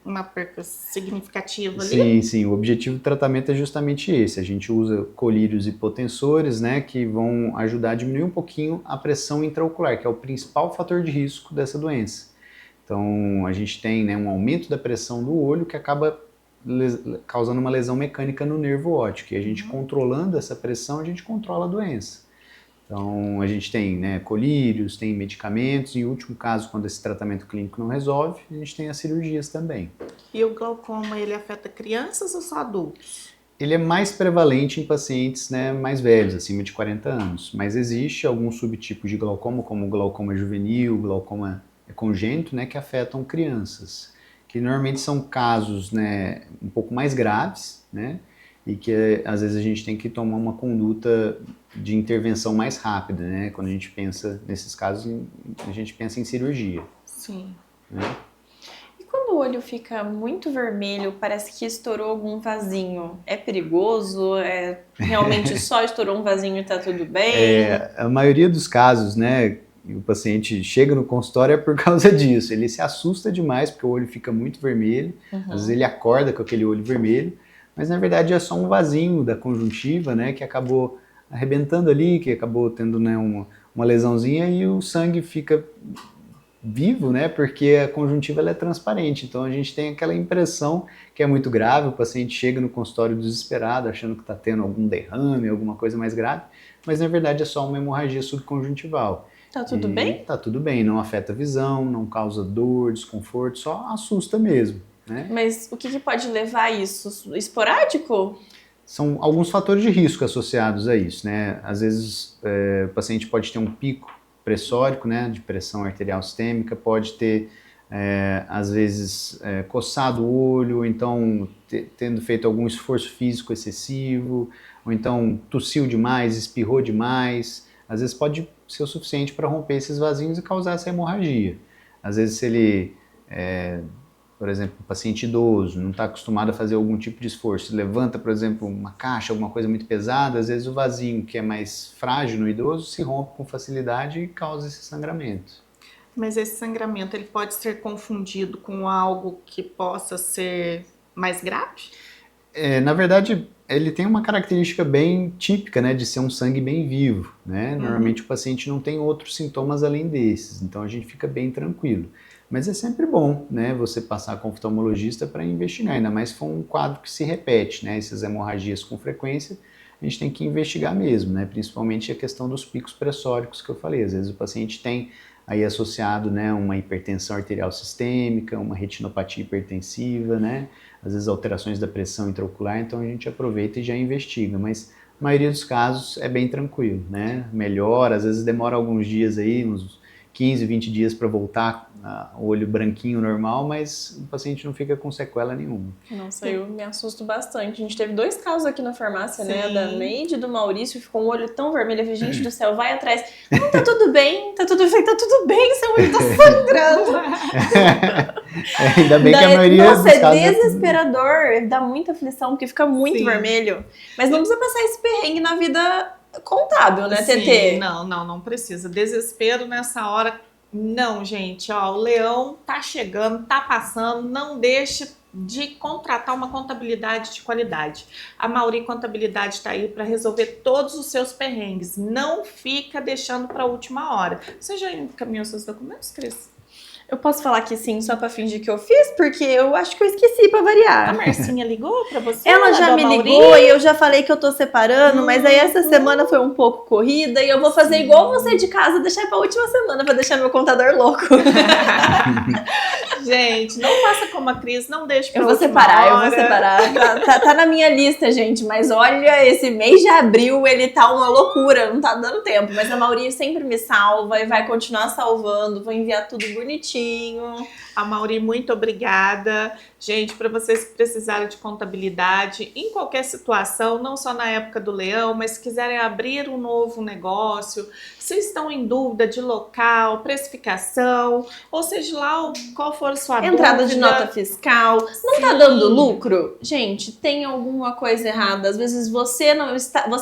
uma perca significativa ali? Sim, sim. O objetivo do tratamento é justamente esse. A gente usa colírios hipotensores, né, que vão ajudar a diminuir um pouquinho a pressão intraocular, que é o principal fator de risco dessa doença. Então, a gente tem, né, um aumento da pressão do olho que acaba causando uma lesão mecânica no nervo óptico. E a gente controlando essa pressão, a gente controla a doença. Então, a gente tem, né, colírios, tem medicamentos, e em último caso, quando esse tratamento clínico não resolve, a gente tem as cirurgias também. E o glaucoma, ele afeta crianças ou só adultos? Ele é mais prevalente em pacientes, né, mais velhos, acima de 40 anos, mas existe alguns subtipos de glaucoma, como o glaucoma juvenil, glaucoma congênito, né, que afetam crianças, que normalmente são casos, né, um pouco mais graves, né, e que às vezes a gente tem que tomar uma conduta de intervenção mais rápida, né? Quando a gente pensa nesses casos, a gente pensa em cirurgia. Sim. Né? E quando o olho fica muito vermelho, parece que estourou algum vasinho, é perigoso? Realmente só estourou um vasinho e tá tudo bem? A maioria dos casos, né, o paciente chega no consultório é por causa disso. Ele se assusta demais porque o olho fica muito vermelho, às vezes ele acorda com aquele olho vermelho, mas na verdade é só um vasinho da conjuntiva, né, que acabou arrebentando ali, que acabou tendo, né, uma lesãozinha, e o sangue fica vivo, né, porque a conjuntiva ela é transparente, então a gente tem aquela impressão que é muito grave, o paciente chega no consultório desesperado, achando que está tendo algum derrame, alguma coisa mais grave, mas na verdade é só uma hemorragia subconjuntival. Tá tudo bem? Tá tudo bem, não afeta a visão, não causa dor, desconforto, só assusta mesmo, né? Mas o que pode levar a isso? Esporádico? São alguns fatores de risco associados a isso, né? Às vezes o paciente pode ter um pico pressórico, né, de pressão arterial sistêmica, pode ter, às vezes, coçado o olho, ou então tendo feito algum esforço físico excessivo, ou então tossiu demais, espirrou demais. Às vezes pode ser o suficiente para romper esses vasinhos e causar essa hemorragia. Às vezes, se ele por exemplo, um paciente idoso, não está acostumado a fazer algum tipo de esforço, levanta, por exemplo, uma caixa, alguma coisa muito pesada, às vezes o vasinho, que é mais frágil no idoso, se rompe com facilidade e causa esse sangramento. Mas esse sangramento, ele pode ser confundido com algo que possa ser mais grave? Na verdade, ele tem uma característica bem típica, né, de ser um sangue bem vivo, né? Normalmente o paciente não tem outros sintomas além desses, então a gente fica bem tranquilo. Mas é sempre bom, né, você passar com o oftalmologista para investigar, ainda mais se for um quadro que se repete, né, essas hemorragias com frequência, a gente tem que investigar mesmo, né, principalmente a questão dos picos pressóricos que eu falei. Às vezes o paciente tem aí associado, né, uma hipertensão arterial sistêmica, uma retinopatia hipertensiva, né, às vezes alterações da pressão intraocular, então a gente aproveita e já investiga, mas a maioria dos casos é bem tranquilo, né, melhora, às vezes demora alguns dias aí, uns 15, 20 dias para voltar o olho branquinho normal, mas o paciente não fica com sequela nenhuma. Nossa, eu me assusto bastante. A gente teve 2 casos aqui na farmácia, né? Sim. Da Neide e do Maurício, ficou um olho tão vermelho. Eu falei, gente do céu, vai atrás. Não, tá tudo bem, tá tudo bem, seu olho tá sangrando. Ainda bem que a maioria Nossa, dos é casos desesperador, dá muita aflição, porque fica muito Sim. vermelho. Mas não precisa passar esse perrengue na vida contábil, né, Sim, TT? não precisa. Desespero nessa hora. Não, gente, ó, o leão tá chegando, tá passando, não deixe de contratar uma contabilidade de qualidade. A Mauri Contabilidade está aí para resolver todos os seus perrengues. Não fica deixando para a última hora. Você já encaminhou seus documentos, Cris? Eu posso falar que sim, só pra fingir que eu fiz, porque eu acho que eu esqueci pra variar. A Marcinha ligou para você? Ela já do me Mauri? ligou e eu já falei que eu tô separando, mas aí essa semana foi um pouco corrida e eu vou fazer igual você de casa, deixar pra última semana pra deixar meu contador louco. Gente, não faça como a Cris, não deixe pra Eu vou última separar, hora. Tá na minha lista, gente, mas olha, esse mês de abril ele tá uma loucura, não tá dando tempo, mas a Mauri sempre me salva e vai continuar salvando, vou enviar tudo bonitinho. A Mauri, muito obrigada. Gente, para vocês que precisarem de contabilidade, em qualquer situação, não só na época do leão, mas se quiserem abrir um novo negócio, se estão em dúvida de local, precificação, ou seja lá qual for a sua Entrada dúvida. de nota fiscal, não tá Sim. dando lucro? Gente, tem alguma coisa errada. Às vezes você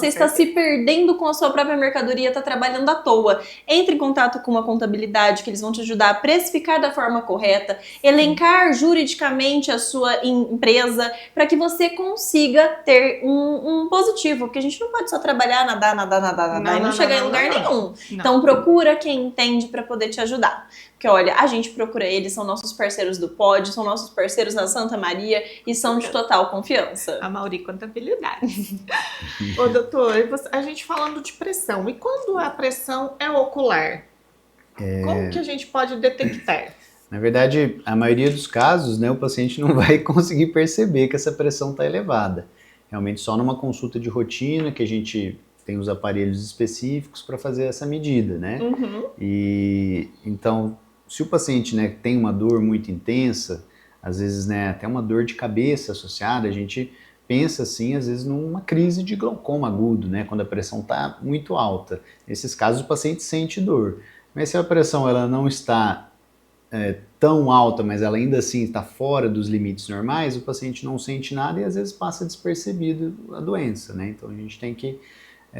está se perdendo com a sua própria mercadoria, tá trabalhando à toa. Entre em contato com uma contabilidade que eles vão te ajudar a precificar da forma correta, elencar juridicamente a sua empresa para que você consiga ter um positivo, porque a gente não pode só trabalhar, nadar e não chegar em lugar nenhum. Não. Então procura quem entende para poder te ajudar. Porque olha, a gente procura eles, são nossos parceiros do Pod, são nossos parceiros na Santa Maria e são de total confiança. A Mauri Contabilidade. Ô, doutor, a gente falando de pressão, e quando a pressão é ocular? Como que a gente pode detectar? Na verdade, a maioria dos casos, né, o paciente não vai conseguir perceber que essa pressão está elevada. Realmente só numa consulta de rotina que a gente tem os aparelhos específicos para fazer essa medida, né? Uhum. E então, se o paciente, né, tem uma dor muito intensa, às vezes, né, até uma dor de cabeça associada, a gente pensa assim, às vezes, numa crise de glaucoma agudo, né, quando a pressão está muito alta. Nesses casos, o paciente sente dor. Mas se a pressão ela não está tão alta, mas ela ainda assim está fora dos limites normais, o paciente não sente nada e às vezes passa despercebido a doença, né? Então a gente tem que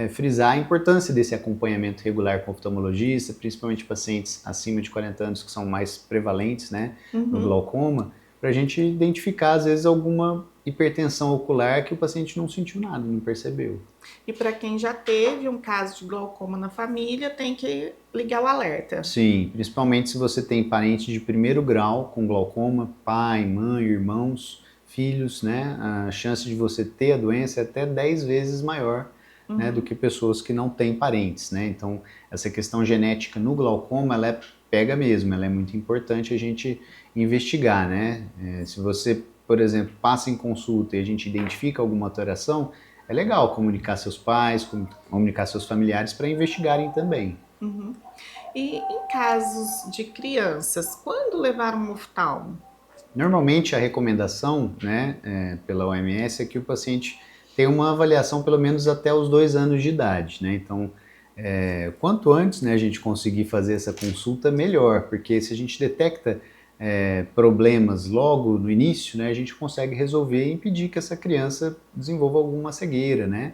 frisar a importância desse acompanhamento regular com o oftalmologista, principalmente pacientes acima de 40 anos que são mais prevalentes, né, no glaucoma, para a gente identificar às vezes alguma hipertensão ocular que o paciente não sentiu nada, não percebeu. E para quem já teve um caso de glaucoma na família, tem que ligar o alerta. Sim, principalmente se você tem parente de primeiro grau com glaucoma, pai, mãe, irmãos, filhos, né? A chance de você ter a doença é até 10 vezes maior, né, do que pessoas que não têm parentes, né? Então, essa questão genética no glaucoma, ela pega mesmo, ela é muito importante a gente investigar, né? Se você, por exemplo, passa em consulta e a gente identifica alguma alteração, é legal comunicar seus pais, comunicar seus familiares para investigarem também. E em casos de crianças, quando levar um oftalmo? Normalmente a recomendação, né, pela OMS é que o paciente tenha uma avaliação pelo menos até os 2 anos de idade, né? Então, quanto antes, né, a gente conseguir fazer essa consulta, melhor, porque se a gente detecta problemas logo no início, né, a gente consegue resolver e impedir que essa criança desenvolva alguma cegueira, né?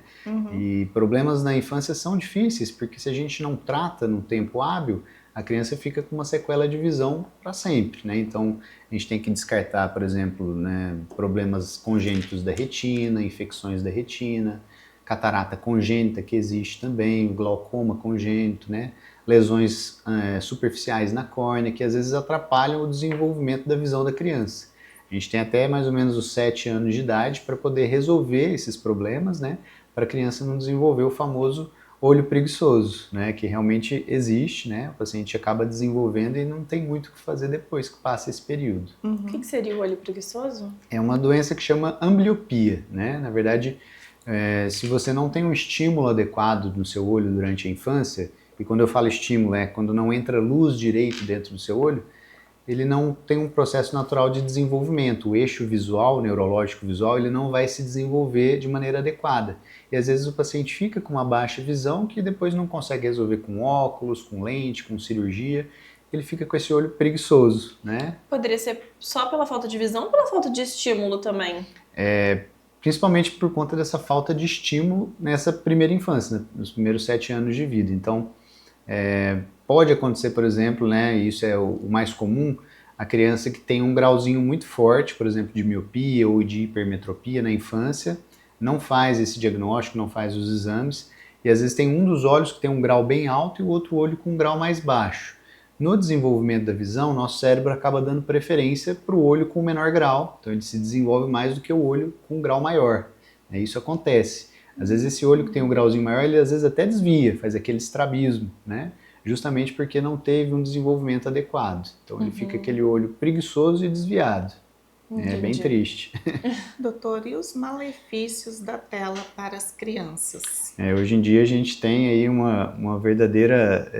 E problemas na infância são difíceis, porque se a gente não trata no tempo hábil, a criança fica com uma sequela de visão para sempre, né? Então, a gente tem que descartar, por exemplo, né, problemas congênitos da retina, infecções da retina, catarata congênita que existe também, o glaucoma congênito, né? Lesões superficiais na córnea, que às vezes atrapalham o desenvolvimento da visão da criança. A gente tem até mais ou menos os 7 anos de idade para poder resolver esses problemas, né? Para a criança não desenvolver o famoso olho preguiçoso, né? Que realmente existe, né? O paciente acaba desenvolvendo e não tem muito o que fazer depois que passa esse período. O que seria o olho preguiçoso? É uma doença que chama ambliopia, né? Na verdade, se você não tem um estímulo adequado no seu olho durante a infância, e quando eu falo estímulo é quando não entra luz direito dentro do seu olho, ele não tem um processo natural de desenvolvimento. O eixo visual, neurológico visual, ele não vai se desenvolver de maneira adequada. E às vezes o paciente fica com uma baixa visão que depois não consegue resolver com óculos, com lente, com cirurgia. Ele fica com esse olho preguiçoso, né? Poderia ser só pela falta de visão ou pela falta de estímulo também? Principalmente por conta dessa falta de estímulo nessa primeira infância, né? Nos primeiros 7 anos de vida. Então, pode acontecer, por exemplo, né, e isso é o mais comum, a criança que tem um grauzinho muito forte, por exemplo, de miopia ou de hipermetropia na infância, não faz esse diagnóstico, não faz os exames, e às vezes tem um dos olhos que tem um grau bem alto e o outro olho com um grau mais baixo. No desenvolvimento da visão, nosso cérebro acaba dando preferência para o olho com menor grau, então ele se desenvolve mais do que o olho com um grau maior. Isso acontece. Às vezes esse olho que tem um grauzinho maior, ele às vezes até desvia, faz aquele estrabismo, né? Justamente porque não teve um desenvolvimento adequado. Então ele fica aquele olho preguiçoso e desviado. É bem triste. Doutor, e os malefícios da tela para as crianças? Hoje em dia a gente tem aí uma verdadeira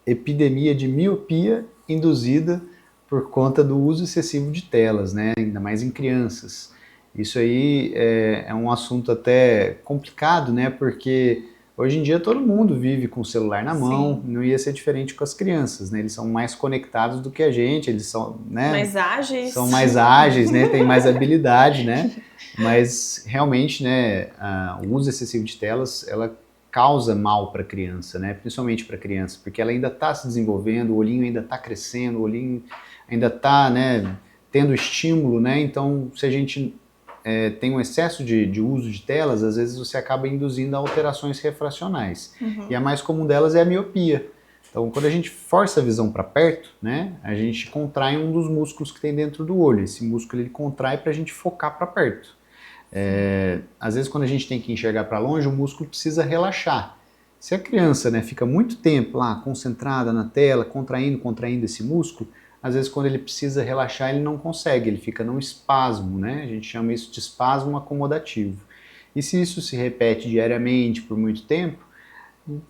epidemia de miopia induzida por conta do uso excessivo de telas, né? Ainda mais em crianças. Isso aí é um assunto até complicado, né? Porque hoje em dia todo mundo vive com o celular na mão, não ia ser diferente com as crianças, né? Eles são mais conectados do que a gente, eles são, né? Mais ágeis. São mais ágeis, né? Tem mais habilidade, né? Mas realmente, né? O uso excessivo de telas, ela causa mal para a criança, né? Principalmente para a criança, porque ela ainda está se desenvolvendo, o olhinho ainda está crescendo, o olhinho ainda está, né? Tendo estímulo, né? Então, se a gente tem um excesso de uso de telas, às vezes você acaba induzindo a alterações refracionais. E a mais comum delas é a miopia. Então, quando a gente força a visão para perto, né, a gente contrai um dos músculos que tem dentro do olho. Esse músculo ele contrai para a gente focar para perto. Às vezes, quando a gente tem que enxergar para longe, o músculo precisa relaxar. Se a criança, né, fica muito tempo lá concentrada na tela, contraindo esse músculo, às vezes quando ele precisa relaxar ele não consegue, ele fica num espasmo, né? A gente chama isso de espasmo acomodativo. E se isso se repete diariamente por muito tempo,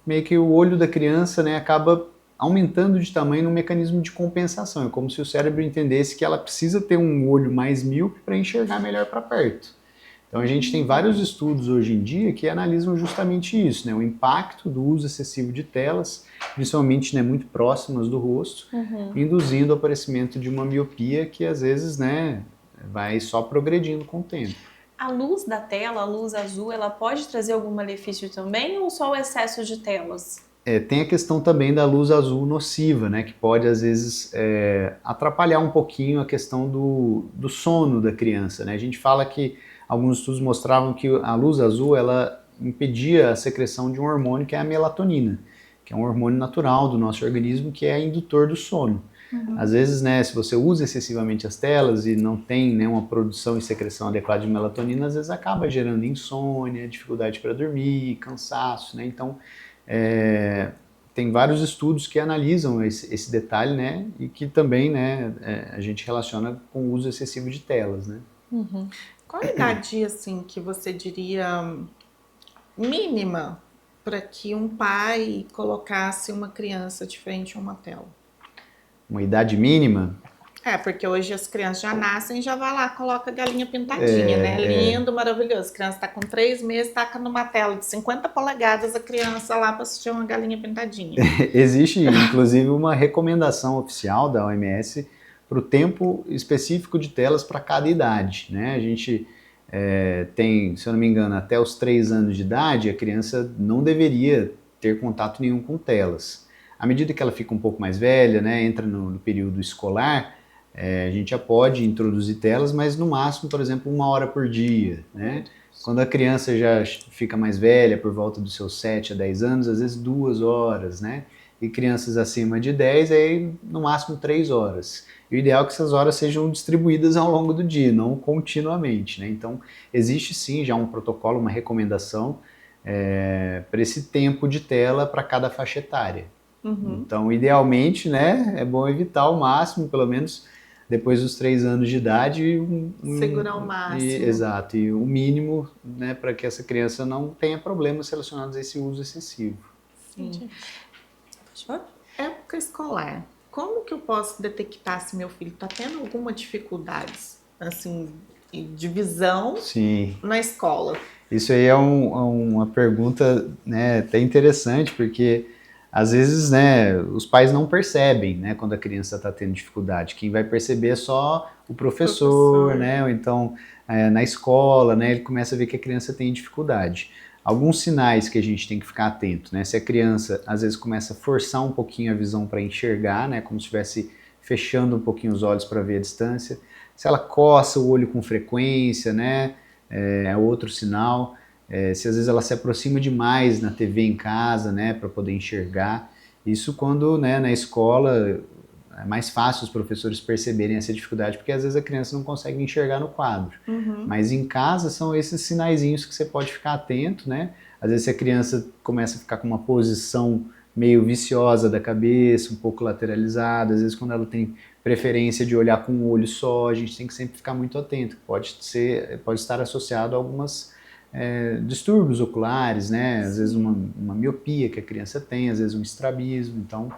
meio que o olho da criança, né, acaba aumentando de tamanho num mecanismo de compensação. É como se o cérebro entendesse que ela precisa ter um olho mais míope para enxergar melhor para perto. Então a gente tem vários estudos hoje em dia que analisam justamente isso, né? O impacto do uso excessivo de telas, principalmente, né, muito próximas do rosto, induzindo o aparecimento de uma miopia que às vezes, né, vai só progredindo com o tempo. A luz da tela, a luz azul, ela pode trazer algum malefício também ou só o excesso de telas? Tem a questão também da luz azul nociva, né, que pode às vezes atrapalhar um pouquinho a questão do sono da criança, né? A gente fala que alguns estudos mostravam que a luz azul ela impedia a secreção de um hormônio que é a melatonina, que é um hormônio natural do nosso organismo que é indutor do sono. Às vezes, né, se você usa excessivamente as telas e não tem, né, uma produção e secreção adequada de melatonina, às vezes acaba gerando insônia, dificuldade para dormir, cansaço, né? Então, tem vários estudos que analisam esse detalhe, né, e que também, né, a gente relaciona com o uso excessivo de telas, né? Qual a idade, assim, que você diria mínima para que um pai colocasse uma criança de frente a uma tela? Uma idade mínima? Porque hoje as crianças já nascem e já vai lá, coloca a galinha pintadinha, né? Lindo, maravilhoso. A criança está com 3 meses, taca numa tela de 50 polegadas a criança lá para assistir uma galinha pintadinha. Existe, inclusive, uma recomendação oficial da OMS para o tempo específico de telas para cada idade, né? A gente tem, se eu não me engano, até os 3 anos de idade, a criança não deveria ter contato nenhum com telas. À medida que ela fica um pouco mais velha, né, entra no período escolar, a gente já pode introduzir telas, mas no máximo, por exemplo, 1 hora por dia, né? Quando a criança já fica mais velha, por volta dos seus 7 a 10 anos, às vezes 2 horas, né? E crianças acima de 10, aí no máximo 3 horas. E o ideal é que essas horas sejam distribuídas ao longo do dia, não continuamente, né? Então, existe sim já um protocolo, uma recomendação para esse tempo de tela para cada faixa etária. Então, idealmente, né, é bom evitar ao máximo, pelo menos depois dos 3 anos de idade, segurar o máximo. Exato, e o mínimo, né, para que essa criança não tenha problemas relacionados a esse uso excessivo. Sim. Época escolar. Como que eu posso detectar se meu filho está tendo alguma dificuldade, assim, de visão na escola? Isso aí é uma pergunta, né, até interessante, porque às vezes, né, os pais não percebem, né, quando a criança está tendo dificuldade. Quem vai perceber é só o professor, né, ou então na escola, né, ele começa a ver que a criança tem dificuldade. Alguns sinais que a gente tem que ficar atento, né, se a criança às vezes começa a forçar um pouquinho a visão para enxergar, né, como se estivesse fechando um pouquinho os olhos para ver a distância, se ela coça o olho com frequência, né, é outro sinal. Se às vezes ela se aproxima demais na TV em casa, né, para poder enxergar. Isso quando, né, na escola é mais fácil os professores perceberem essa dificuldade, porque às vezes a criança não consegue enxergar no quadro. Mas em casa são esses sinaizinhos que você pode ficar atento, né? Às vezes se a criança começa a ficar com uma posição meio viciosa da cabeça, um pouco lateralizada, às vezes quando ela tem preferência de olhar com um olho só, a gente tem que sempre ficar muito atento. Pode estar associado a alguns distúrbios oculares, né? Às vezes uma miopia que a criança tem, às vezes um estrabismo, então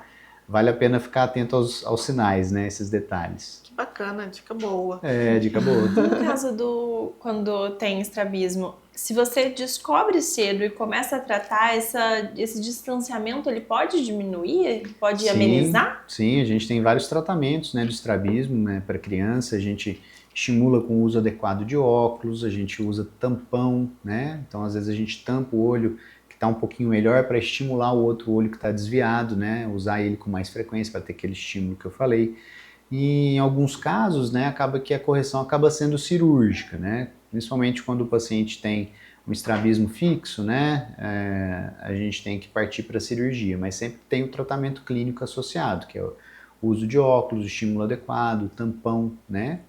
vale a pena ficar atento aos sinais, né? Esses detalhes. Que bacana, dica boa. Dica boa. No caso quando tem estrabismo, se você descobre cedo e começa a tratar esse distanciamento, ele pode diminuir? Pode amenizar? Sim, a gente tem vários tratamentos, né, do estrabismo, né, para criança. A gente estimula com o uso adequado de óculos, a gente usa tampão, né? Então às vezes a gente tampa o olho que está um pouquinho melhor para estimular o outro olho que está desviado, né? Usar ele com mais frequência para ter aquele estímulo que eu falei. E em alguns casos, né, acaba que a correção acaba sendo cirúrgica, né? Principalmente quando o paciente tem um estrabismo fixo, né? A gente tem que partir para a cirurgia, mas sempre tem o tratamento clínico associado, que é o uso de óculos, o estímulo adequado, o tampão, né?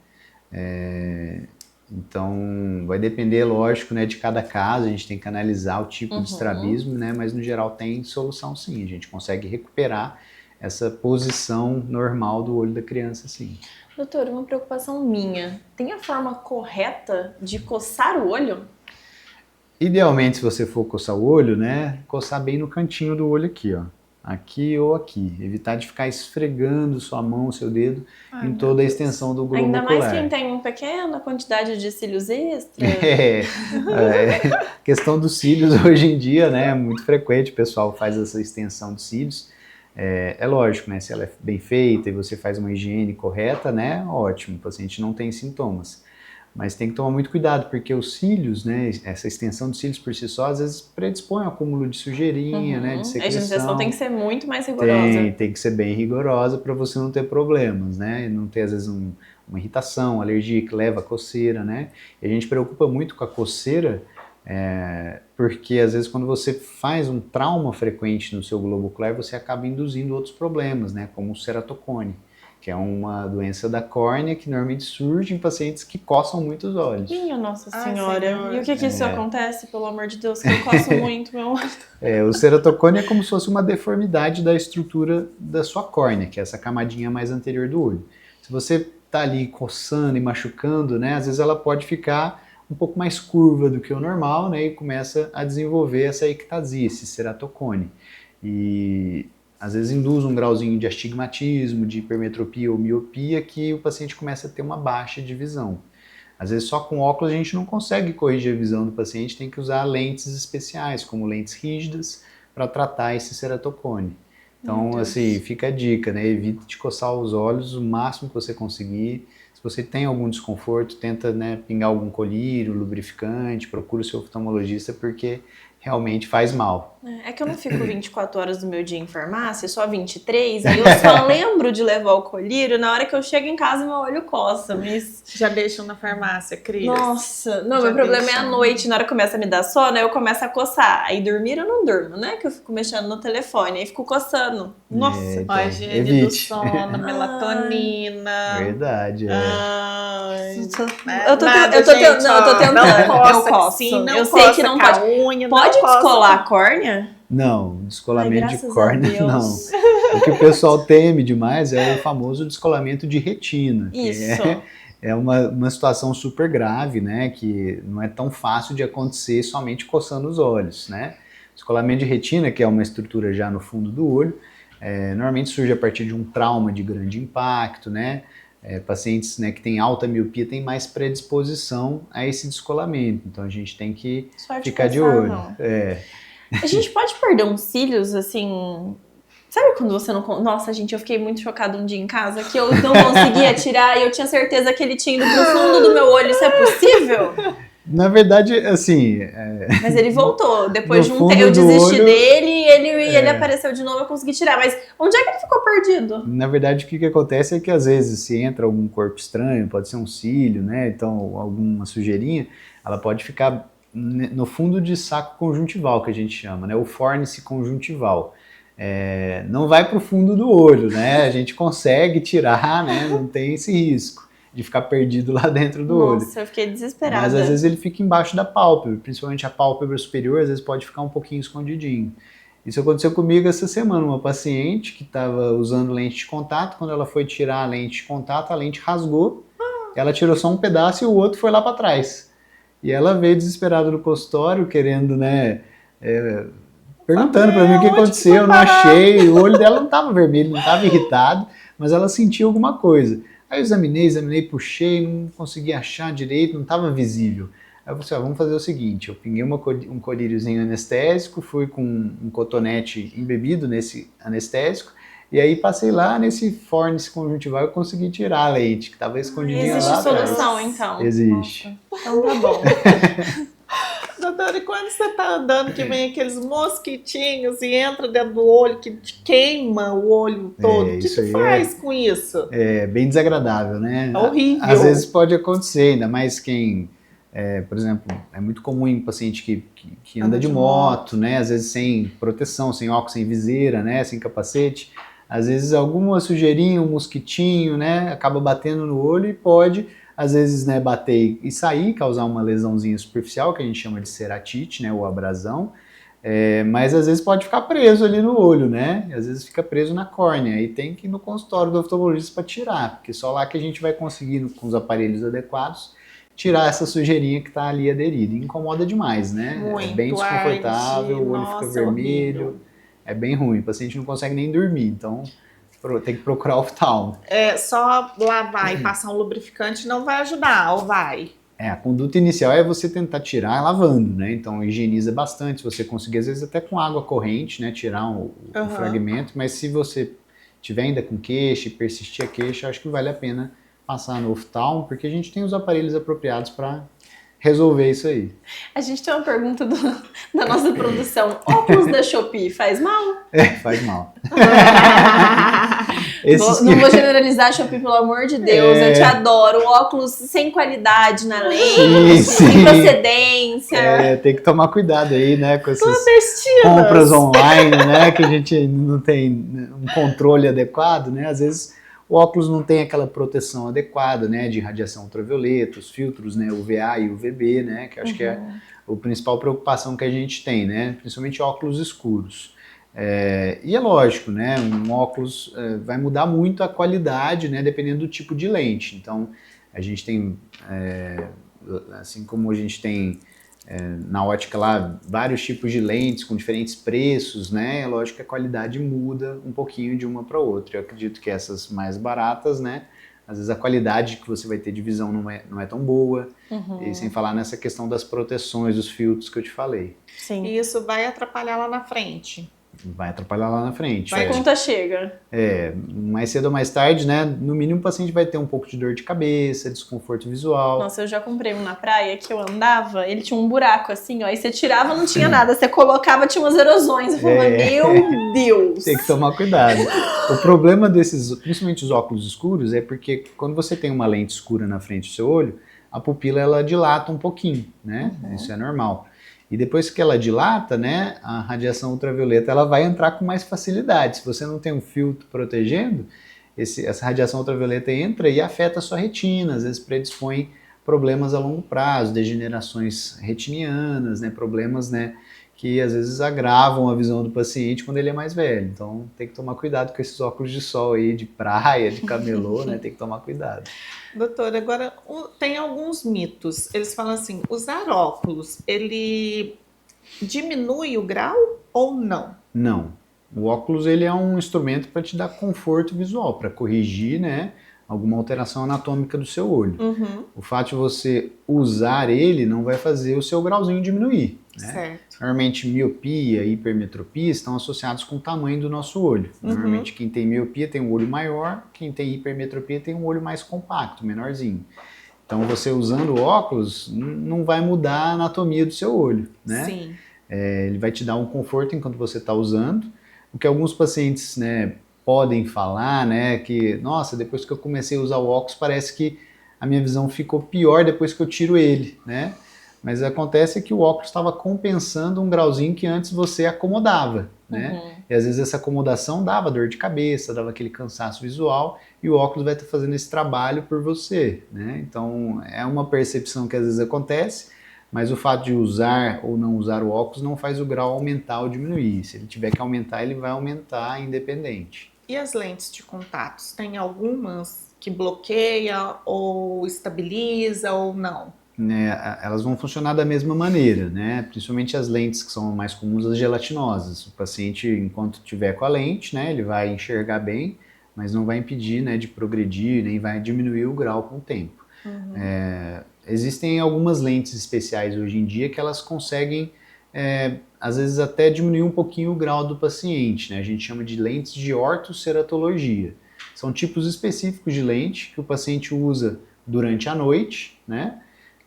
Então, vai depender, lógico, né, de cada caso, a gente tem que analisar o tipo de estrabismo, né, mas no geral tem solução sim, a gente consegue recuperar essa posição normal do olho da criança, sim. Doutor, uma preocupação minha, tem a forma correta de coçar o olho? Idealmente, se você for coçar o olho, né, coçar bem no cantinho do olho aqui, ó. Aqui ou aqui. Evitar de ficar esfregando sua mão, seu dedo em toda a extensão do globo ocular. Ainda mais quem tem uma pequena quantidade de cílios extra. Questão dos cílios hoje em dia, né, é muito frequente, o pessoal faz essa extensão de cílios. É lógico, né, se ela é bem feita e você faz uma higiene correta, né, ótimo, o paciente não tem sintomas. Mas tem que tomar muito cuidado, porque os cílios, né, essa extensão de cílios por si só, às vezes predispõe ao acúmulo de sujeirinha, né, de secreção. A higienização tem que ser muito mais rigorosa. Tem que ser bem rigorosa para você não ter problemas, né, não ter às vezes uma irritação, alergia que leva a coceira, né. E a gente preocupa muito com a coceira, porque às vezes quando você faz um trauma frequente no seu globo ocular, você acaba induzindo outros problemas, né, como o ceratocone, que é uma doença da córnea que normalmente surge em pacientes que coçam muito os olhos. Minha Nossa Senhora! E o que isso acontece, pelo amor de Deus, que eu coço muito meu olho? O ceratocone é como se fosse uma deformidade da estrutura da sua córnea, que é essa camadinha mais anterior do olho. Se você está ali coçando e machucando, né, às vezes ela pode ficar um pouco mais curva do que o normal, né, e começa a desenvolver essa ectasia, esse ceratocone. E às vezes induz um grauzinho de astigmatismo, de hipermetropia ou miopia, que o paciente começa a ter uma baixa de visão. Às vezes só com óculos a gente não consegue corrigir a visão do paciente, tem que usar lentes especiais, como lentes rígidas, para tratar esse ceratocone. Então, assim, fica a dica, né? Evite de coçar os olhos o máximo que você conseguir. Se você tem algum desconforto, tenta, né, pingar algum colírio, lubrificante, procura o seu oftalmologista, porque realmente faz mal. É que eu não fico 24 horas do meu dia em farmácia, só 23, aí eu só lembro de levar o colírio na hora que eu chego em casa e meu olho coça, mas... Já deixam na farmácia, Cris? Nossa, não, Já meu problema é deixam. à noite, na hora que começa a me dar sono, aí eu começo a coçar. Aí dormir eu não durmo, né? Que eu fico mexendo no telefone, aí fico coçando. Nossa, Então, Ó, higiene evite. do sono, melatonina. Verdade, Ai, eu tô nada, tentando, gente, não, eu tô ó, tentando, não coça, eu coço. sim, não Eu sei coça que não com a pode. unha, Pode não coça descolar a córnea? Não, Ai, descolamento de graças a córnea não. Deus. O que o pessoal teme demais é o famoso descolamento de retina, que Isso. é uma situação super grave, né? Que não é tão fácil de acontecer somente coçando os olhos, né? Descolamento de retina, que é uma estrutura já no fundo do olho, normalmente surge a partir de um trauma de grande impacto, né? Pacientes, né, que têm alta miopia têm mais predisposição a esse descolamento, então a gente tem que Só de ficar de coçar, olho. não. A gente pode perder uns cílios, assim... Sabe quando você não... Nossa, gente, eu fiquei muito chocada um dia em casa que eu não conseguia tirar e eu tinha certeza que ele tinha ido pro fundo do meu olho. Isso é possível? Na verdade, assim, Mas ele voltou. Depois de No um tempo, fundo eu do desisti olho, dele e ele apareceu de novo, eu consegui tirar. Mas onde é que ele ficou perdido? na verdade, o que acontece é que às vezes se entra algum corpo estranho, pode ser um cílio, né? Então, alguma sujeirinha, ela pode ficar no fundo de saco conjuntival, que a gente chama, né? O fórnice conjuntival. Não vai para o fundo do olho, né? A gente consegue tirar, né? Não tem esse risco de ficar perdido lá dentro do olho. Nossa, eu fiquei desesperada. Mas às vezes ele fica embaixo da pálpebra, principalmente a pálpebra superior, às vezes pode ficar um pouquinho escondidinho. Isso aconteceu comigo essa semana, uma paciente que estava usando lente de contato, quando ela foi tirar a lente de contato, a lente rasgou, ela tirou só um pedaço e o outro foi lá para trás. E ela veio desesperada no consultório, querendo, né, perguntando para mim o que aconteceu, eu não achei, o olho dela não estava vermelho, não estava irritado, mas ela sentiu alguma coisa. Aí eu examinei, puxei, não consegui achar direito, não estava visível. Aí eu falei assim, vamos fazer o seguinte, eu pinguei um colíriozinho anestésico, fui com um cotonete embebido nesse anestésico, e aí passei lá nesse fórnice conjuntival e consegui tirar a lente, que estava escondidinha lá Existe atrás. solução, então? Existe. Nossa. Então tá bom. Doutora, e quando você tá andando que vem aqueles mosquitinhos e entra dentro do olho que te queima o olho todo, o que isso aí faz com isso? É bem desagradável, né? É horrível. Às vezes pode acontecer, ainda mais quem, por exemplo, é muito comum em paciente que anda de moto, né? Às vezes sem proteção, sem óculos, sem viseira, né? Sem capacete. Às vezes alguma sujeirinha, um mosquitinho, né? Acaba batendo no olho e pode, às vezes, né, bater e sair, causar uma lesãozinha superficial, que a gente chama de ceratite, né? Ou abrasão. Mas às vezes pode ficar preso ali no olho, né? Às vezes fica preso na córnea e tem que ir no consultório do oftalmologista para tirar, porque só lá que a gente vai conseguir, com os aparelhos adequados, tirar essa sujeirinha que está ali aderida. E incomoda demais, né? Muito. É bem desconfortável, o olho Nossa, fica vermelho, horrível. é bem ruim, o paciente não consegue nem dormir, então tem que procurar oftalmo. Só lavar e passar um lubrificante não vai ajudar, ou vai? A conduta inicial é você tentar tirar lavando, né? Então higieniza bastante, se você conseguir, às vezes até com água corrente, né? Tirar o fragmento, mas se você tiver ainda com queixa e persistir a queixa, acho que vale a pena passar no oftalmo, porque a gente tem os aparelhos apropriados para resolver isso aí. A gente tem uma pergunta da nossa produção. Óculos da Shopee faz mal? Faz mal. Não vou generalizar a Shopee, pelo amor de Deus. Eu te adoro. Óculos sem qualidade na lente, sem procedência. Tem que tomar cuidado aí, né? Com essas Clandestinas. compras online, né? Que a gente não tem um controle adequado, né? Às vezes o óculos não tem aquela proteção adequada, né? De radiação ultravioleta, os filtros, né? UVA e UVB, né? Que acho que é a principal preocupação que a gente tem, né? Principalmente óculos escuros. E é lógico, né? Um óculos vai mudar muito a qualidade, né? Dependendo do tipo de lente. Então, a gente tem, assim como a gente tem na ótica lá, vários tipos de lentes com diferentes preços, né? É lógico que a qualidade muda um pouquinho de uma para outra. Eu acredito que essas mais baratas, né? Às vezes a qualidade que você vai ter de visão não é tão boa. E sem falar nessa questão das proteções, dos filtros que eu te falei. Sim. E isso vai atrapalhar lá na frente. vai atrapalhar lá na frente. A conta chega. Mais cedo ou mais tarde, né? No mínimo o paciente vai ter um pouco de dor de cabeça, desconforto visual. Nossa, eu já comprei um na praia que eu andava, ele tinha um buraco assim, ó, e você tirava, não tinha nada, você colocava, tinha umas erosões. Eu falava, meu Deus! Tem que tomar cuidado. O problema desses, principalmente os óculos escuros, é porque quando você tem uma lente escura na frente do seu olho, a pupila ela dilata um pouquinho, né? Isso é normal. E depois que ela dilata, né, a radiação ultravioleta ela vai entrar com mais facilidade. Se você não tem um filtro protegendo, essa radiação ultravioleta entra e afeta a sua retina, às vezes predispõe problemas a longo prazo, degenerações retinianas, né, problemas, né, que às vezes agravam a visão do paciente quando ele é mais velho. Então tem que tomar cuidado com esses óculos de sol aí, de praia, de camelô, né, tem que tomar cuidado. Doutor, agora tem alguns mitos. Eles falam assim, usar óculos, ele diminui o grau ou não? Não. O óculos ele é um instrumento para te dar conforto visual, para corrigir, né, alguma alteração anatômica do seu olho. O fato de você usar ele não vai fazer o seu grauzinho diminuir. Né? Certo. Normalmente miopia e hipermetropia estão associados com o tamanho do nosso olho. Normalmente quem tem miopia tem um olho maior, quem tem hipermetropia tem um olho mais compacto, menorzinho. Então você usando óculos não vai mudar a anatomia do seu olho, né? Sim. Ele vai te dar um conforto enquanto você está usando. O que alguns pacientes, né, podem falar, né, que nossa, depois que eu comecei a usar o óculos parece que a minha visão ficou pior depois que eu tiro ele, né? Mas acontece que o óculos estava compensando um grauzinho que antes você acomodava, né? E às vezes essa acomodação dava dor de cabeça, dava aquele cansaço visual e o óculos vai estar fazendo esse trabalho por você, né? Então é uma percepção que às vezes acontece, mas o fato de usar ou não usar o óculos não faz o grau aumentar ou diminuir. Se ele tiver que aumentar, ele vai aumentar independente. E as lentes de contatos? Tem algumas que bloqueia ou estabiliza ou não? Né, elas vão funcionar da mesma maneira, né? Principalmente as lentes que são mais comuns, as gelatinosas. O paciente, enquanto tiver com a lente, né, ele vai enxergar bem, mas não vai impedir, né, de progredir, nem vai diminuir o grau com o tempo. Existem algumas lentes especiais hoje em dia que elas conseguem, às vezes, até diminuir um pouquinho o grau do paciente, né? A gente chama de lentes de ortoceratologia. São tipos específicos de lente que o paciente usa durante a noite, né?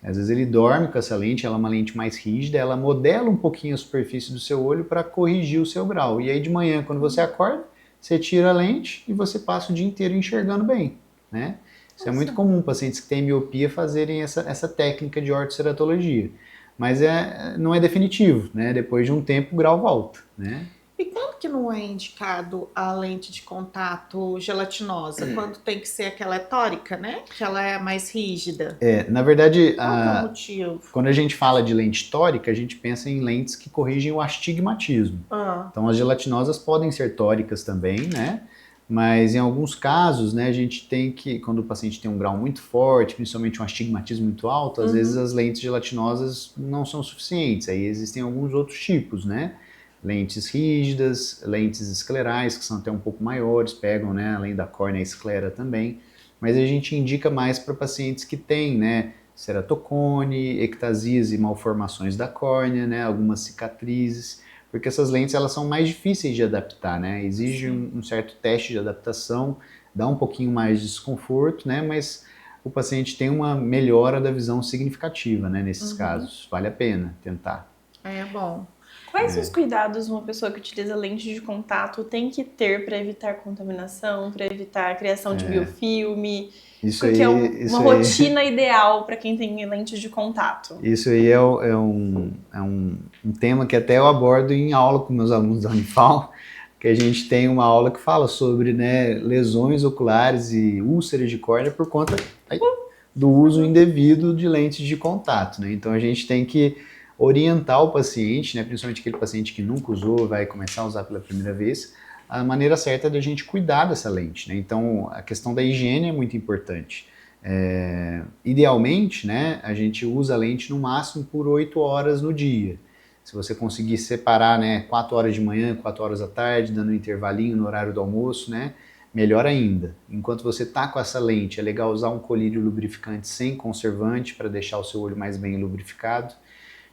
Às vezes ele dorme com essa lente, ela é uma lente mais rígida, ela modela um pouquinho a superfície do seu olho para corrigir o seu grau. E aí de manhã, quando você acorda, você tira a lente e você passa o dia inteiro enxergando bem, né? Isso é muito comum, pacientes que têm miopia fazerem essa técnica de ortoceratologia. Mas não é definitivo, né? Depois de um tempo o grau volta, né? E quando que não é indicado a lente de contato gelatinosa? Quando tem que ser aquela tórica, né? Que ela é mais rígida. Na verdade, Qual que é o motivo? quando a gente fala de lente tórica, a gente pensa em lentes que corrigem o astigmatismo. Então as gelatinosas podem ser tóricas também, né? Mas em alguns casos, né, a gente tem que, quando o paciente tem um grau muito forte, principalmente um astigmatismo muito alto, às vezes as lentes gelatinosas não são suficientes. Aí existem alguns outros tipos, né? Lentes rígidas, lentes esclerais, que são até um pouco maiores, pegam, né, além da córnea, a esclera também. Mas a gente indica mais para pacientes que têm, né, ceratocone, ectasias e malformações da córnea, né, algumas cicatrizes, porque essas lentes elas são mais difíceis de adaptar, né, exige um certo teste de adaptação, dá um pouquinho mais de desconforto, né, mas o paciente tem uma melhora da visão significativa, né, nesses casos. Vale a pena tentar. É bom. Quais os cuidados uma pessoa que utiliza lente de contato tem que ter para evitar contaminação, para evitar a criação de biofilme? Porque é uma rotina ideal para quem tem lente de contato. Isso aí é um tema que até eu abordo em aula com meus alunos da Unifal, que a gente tem uma aula que fala sobre, né, lesões oculares e úlceras de córnea por conta do uso indevido de lentes de contato, né? Então a gente tem que orientar o paciente, né, principalmente aquele paciente que nunca usou, vai começar a usar pela primeira vez, a maneira certa de a gente cuidar dessa lente, né? Então a questão da higiene é muito importante. Idealmente, né, a gente usa a lente no máximo por 8 horas no dia. Se você conseguir separar, né, 4 horas de manhã, 4 horas da tarde, dando um intervalinho no horário do almoço, né, melhor ainda. Enquanto você está com essa lente, é legal usar um colírio lubrificante sem conservante para deixar o seu olho mais bem lubrificado.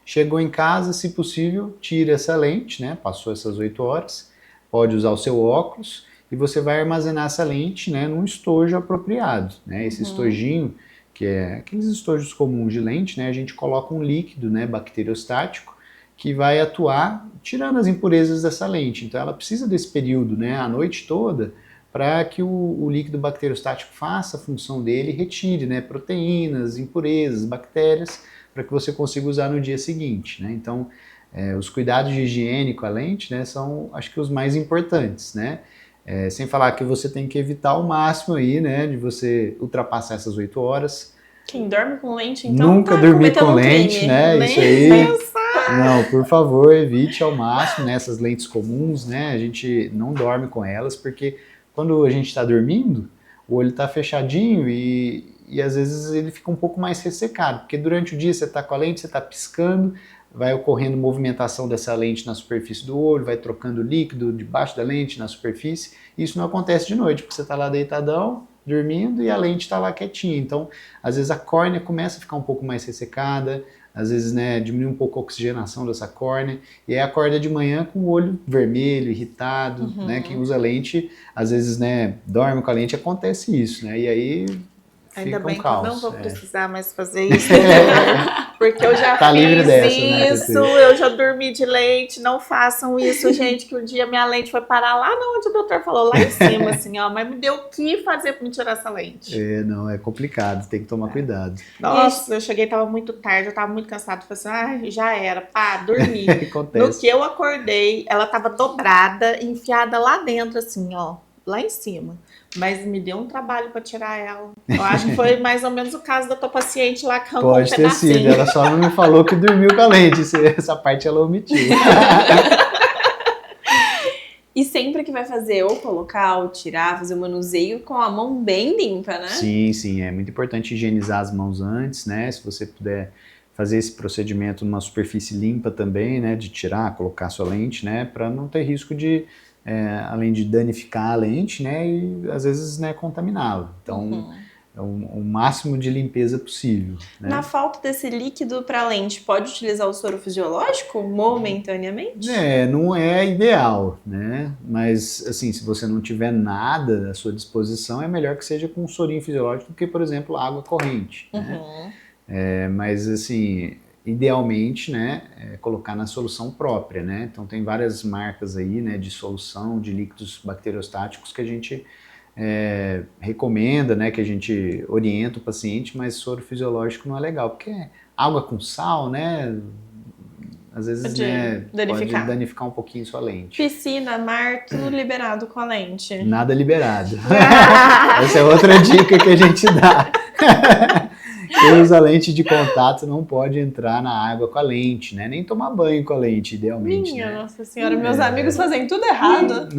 Chegou em casa, se possível, tira essa lente, né? Passou essas 8 horas, pode usar o seu óculos e você vai armazenar essa lente, né, num estojo apropriado, né? Esse estojinho, que é aqueles estojos comuns de lente, né? A gente coloca um líquido, né, bacteriostático, que vai atuar tirando as impurezas dessa lente. Então ela precisa desse período, né, a noite toda, para que o líquido bacteriostático faça a função dele e retire, né, proteínas, impurezas, bactérias, para que você consiga usar no dia seguinte, né? Então, os cuidados de higiene com a lente, né, são, acho que, os mais importantes, né? Sem falar que você tem que evitar ao máximo aí, né, de você ultrapassar essas 8 horas. Quem dorme com lente, então Nunca tá dormir cometendo com um lente, crime. né? Nem Isso aí. pensar. Não, por favor, evite ao máximo, né, essas lentes comuns, né? A gente não dorme com elas, porque quando a gente está dormindo, o olho está fechadinho e às vezes ele fica um pouco mais ressecado, porque durante o dia você está com a lente, você está piscando, vai ocorrendo movimentação dessa lente na superfície do olho, vai trocando líquido debaixo da lente na superfície. Isso não acontece de noite, porque você está lá deitadão, dormindo, e a lente está lá quietinha. Então, às vezes a córnea começa a ficar um pouco mais ressecada, às vezes, né, diminui um pouco a oxigenação dessa córnea, e aí acorda de manhã com o olho vermelho, irritado, né? Quem usa lente, às vezes, né, dorme com a lente, acontece isso, né? E aí Ainda fica bem um que eu caos. não vou precisar mais fazer isso, porque eu já Tá livre fiz dessa, né, isso, Cecília? eu já dormi de lente, não façam isso, gente, que um dia minha lente foi parar lá onde o doutor falou, lá em cima, assim, ó, mas me deu o que fazer pra me tirar essa lente? Não, é complicado, tem que tomar cuidado. Nossa, eu cheguei, tava muito tarde, eu tava muito cansada, falei assim, já era, pá, dormi. No Acontece. que eu acordei, ela tava dobrada, enfiada lá dentro, assim, ó, lá em cima. Mas me deu um trabalho pra tirar ela. Eu acho que foi mais ou menos o caso da tua paciente lá que arrancou um Pode ter sido, pedacinho. ela só não me falou que dormiu com a lente, essa parte ela omitiu. E sempre que vai fazer ou colocar ou tirar, fazer o manuseio com a mão bem limpa, né? Sim, é muito importante higienizar as mãos antes, né? Se você puder fazer esse procedimento numa superfície limpa também, né? De tirar, colocar sua lente, né? Para não ter risco de, além de danificar a lente, né? E às vezes, né, contaminá-la. Então, é o máximo de limpeza possível, né? Na falta desse líquido para lente, pode utilizar o soro fisiológico momentaneamente? Não é ideal, né? Mas, assim, se você não tiver nada à sua disposição, é melhor que seja com um sorinho fisiológico do que, por exemplo, água corrente, né? Mas, assim, idealmente, né, colocar na solução própria, né? Então, tem várias marcas aí, né, de solução de líquidos bacteriostáticos que a gente recomenda, né, que a gente orienta o paciente, mas soro fisiológico não é legal, porque água com sal, né, às vezes, Pode né, danificar. pode danificar um pouquinho sua lente. Piscina, mar, tudo liberado com a lente. Nada liberado. Essa é outra dica que a gente dá. Quem usa lente de contato não pode entrar na água com a lente, né? Nem tomar banho com a lente, idealmente. Minha né? Nossa Senhora, meus amigos fazem tudo errado.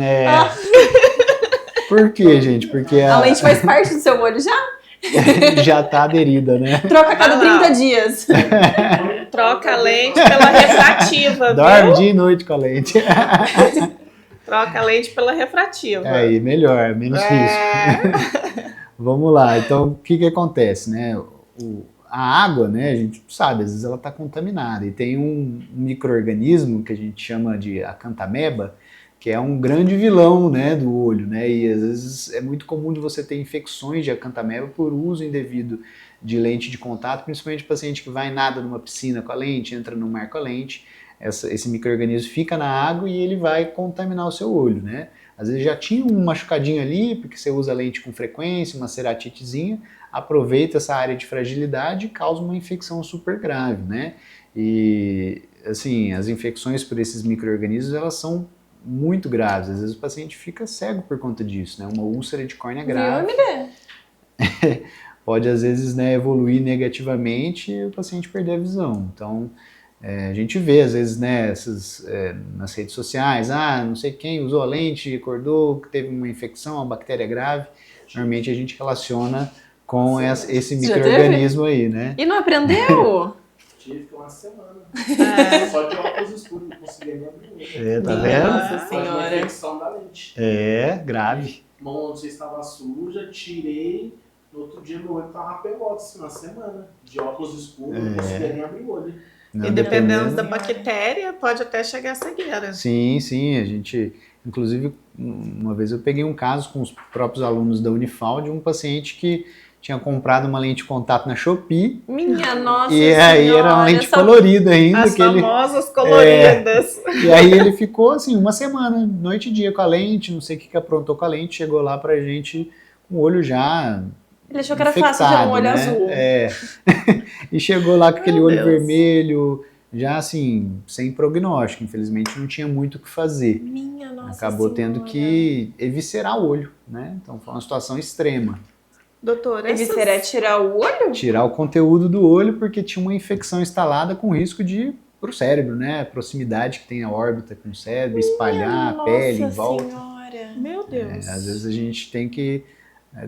Por quê, gente? Porque A lente faz parte do seu olho já? já tá aderida, né? Troca a cada 30 dias. Troca a lente pela refrativa, Dorme viu? dia e noite com a lente. Troca a lente pela refrativa. Aí, melhor, menos risco. Vamos lá, então o que acontece, né? A água, né, a gente sabe, às vezes ela está contaminada e tem um micro-organismo que a gente chama de acantameba, que é um grande vilão, né, do olho, né, e às vezes é muito comum de você ter infecções de acantameba por uso indevido de lente de contato, principalmente paciente que vai nada numa piscina com a lente, entra no mar com a lente, esse micro-organismo fica na água e ele vai contaminar o seu olho, né. Às vezes já tinha um machucadinho ali, porque você usa lente com frequência, uma ceratitezinha, aproveita essa área de fragilidade e causa uma infecção super grave, né? E, assim, as infecções por esses micro-organismos, elas são muito graves. Às vezes o paciente fica cego por conta disso, né? Uma úlcera de córnea grave. Pode, às vezes, né, evoluir negativamente e o paciente perder a visão. Então, a gente vê, às vezes, né, nas redes sociais, não sei quem usou a lente, acordou, teve uma infecção, uma bactéria grave. Normalmente a gente relaciona com esse micro-organismo aí, né? E não aprendeu? Tive uma semana. Só de óculos escuros, não conseguia nem abrir o olho. Tá vendo? Nossa Foi uma Senhora. infecção da lente. Grave. Mão, não sei se estava suja, tirei. No outro dia meu olho tava peloto, assim, uma semana. De óculos escuros, não conseguia nem abrir o olho. Não, E dependendo da Senhora. bactéria, pode até chegar a cegueira. Sim, sim, a gente, inclusive, uma vez eu peguei um caso com os próprios alunos da Unifal de um paciente que tinha comprado uma lente de contato na Shopee Minha nossa e aí senhora. era uma lente essa- colorida ainda, As que ele, famosas coloridas. e aí ele ficou assim uma semana, noite e dia com a lente, não sei o que aprontou com a lente, chegou lá pra gente com o olho já Ele achou que era fácil ter infectado, um olho né? azul. É. E chegou lá com aquele Meu olho Deus. vermelho, já assim, sem prognóstico, infelizmente não tinha muito o que fazer. Minha nossa Acabou tendo senhora. que eviscerar o olho, né? Então foi uma situação extrema. Doutora, Eviscerar é tirar o olho? Tirar o conteúdo do olho porque tinha uma infecção instalada com risco de ir pro cérebro, né? A proximidade que tem a órbita com o cérebro, espalhar a pele em Nossa volta. senhora. Meu Deus. Às vezes a gente tem que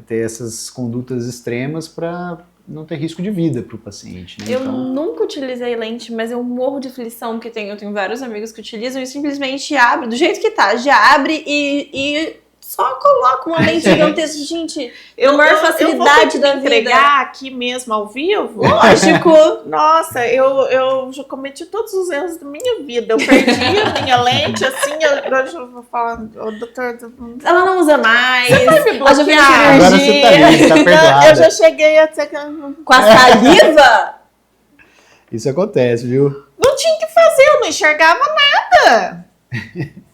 ter essas condutas extremas para não ter risco de vida para o paciente, né? Eu Então, nunca utilizei lente, mas eu morro de aflição porque eu tenho vários amigos que utilizam e simplesmente abre, do jeito que tá, já abre e só coloca uma lente gigantesca. Gente, a maior facilidade da vida. entregar aqui mesmo ao vivo? Lógico. Nossa, eu já cometi todos os erros da minha vida. Eu perdi a minha lente, assim, agora eu vou falar, ô, doutor, Ela não usa mais. me Ela já fez bloquear. agora você tá cirurgia. livre, tá perdoada. eu já cheguei a ter que... Com a saliva? Isso acontece, viu? Não tinha o que fazer, eu não enxergava nada.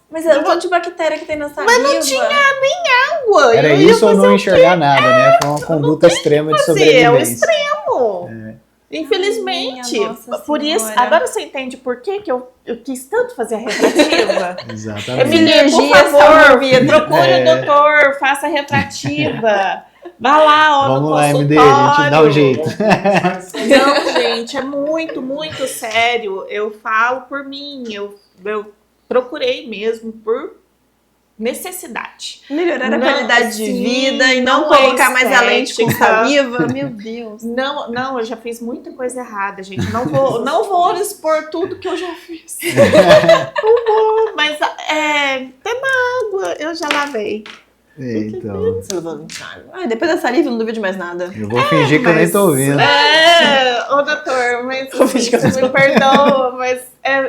Mas é o tanto de bactéria que tem na saliva. Mas não tinha água. Era eu ia isso ou fazer não enxergar nada, né? Foi uma conduta extrema de fazer, é o sobrevivência. extremo. Infelizmente. Minha nossa Por isso, senhora. agora você entende por que eu quis tanto fazer a refrativa? Exatamente. Emília, por Energia favor, salva-vida. procure É. o doutor, faça a refrativa. Vá lá, ó, Vamos no lá, MD, consultório. a gente dá um jeito. Não, gente, é muito, muito sério. Eu falo por mim, eu procurei mesmo por necessidade. Melhorar a Não, qualidade de sim, vida e não não é colocar mais a lente com estética. saliva. Meu Deus. Não, eu já fiz muita coisa errada, gente. Não vou expor tudo que eu já fiz. Não vou, mas até na água eu já lavei. Então, Você levou muita água. Ah, depois da saliva eu não duvido de mais nada. eu vou fingir que eu nem tô ouvindo. Ô doutor, mas você me perdoa, mas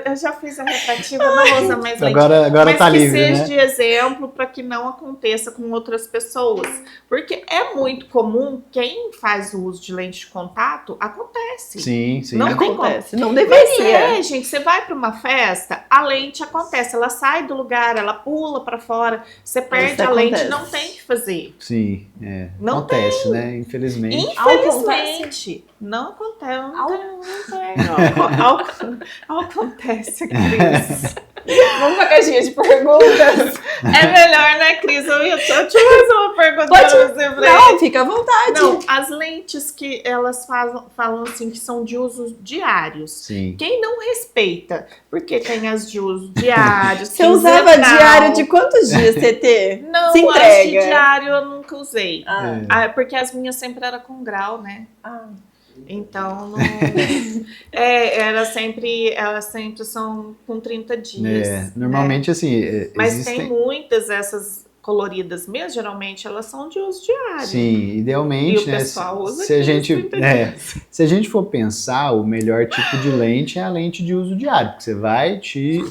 eu já fiz a refrativa, não vou usar mais lente. Agora Mas tá que livre, seja né? de exemplo para que não aconteça com outras pessoas. Porque é muito comum, quem faz o uso de lente de contato, acontece. Sim, sim. Não tem como. Acontece. Não Mas deveria. gente, você vai para uma festa, a lente acontece, ela sai do lugar, ela pula para fora, você perde a lente, acontece. não tem o que fazer. Sim, Não acontece, né? Infelizmente. Infelizmente, não acontece. Não acontece, Cris. Vamos pra caixinha de perguntas. É melhor, né, Cris? Eu te fazer uma pergunta Pode- pra você. Não, fica à vontade. Não, as lentes que elas falam assim que são de usos diários. Sim. Quem não respeita? Porque tem as de uso diários. Você usava quinzenal. diário de quantos dias, TT? Não, Se as de entrega. diário eu nunca usei. Ah. Porque as minhas sempre eram com grau, né? Ah. Então, não... elas sempre são com 30 dias. Normalmente, assim, Mas existem... tem muitas essas coloridas mesmo, geralmente elas são de uso diário. Sim, idealmente, E o né? pessoal usa Se a 15, gente, 30 dias. se a gente for pensar, o melhor tipo de lente é a lente de uso diário, porque você vai,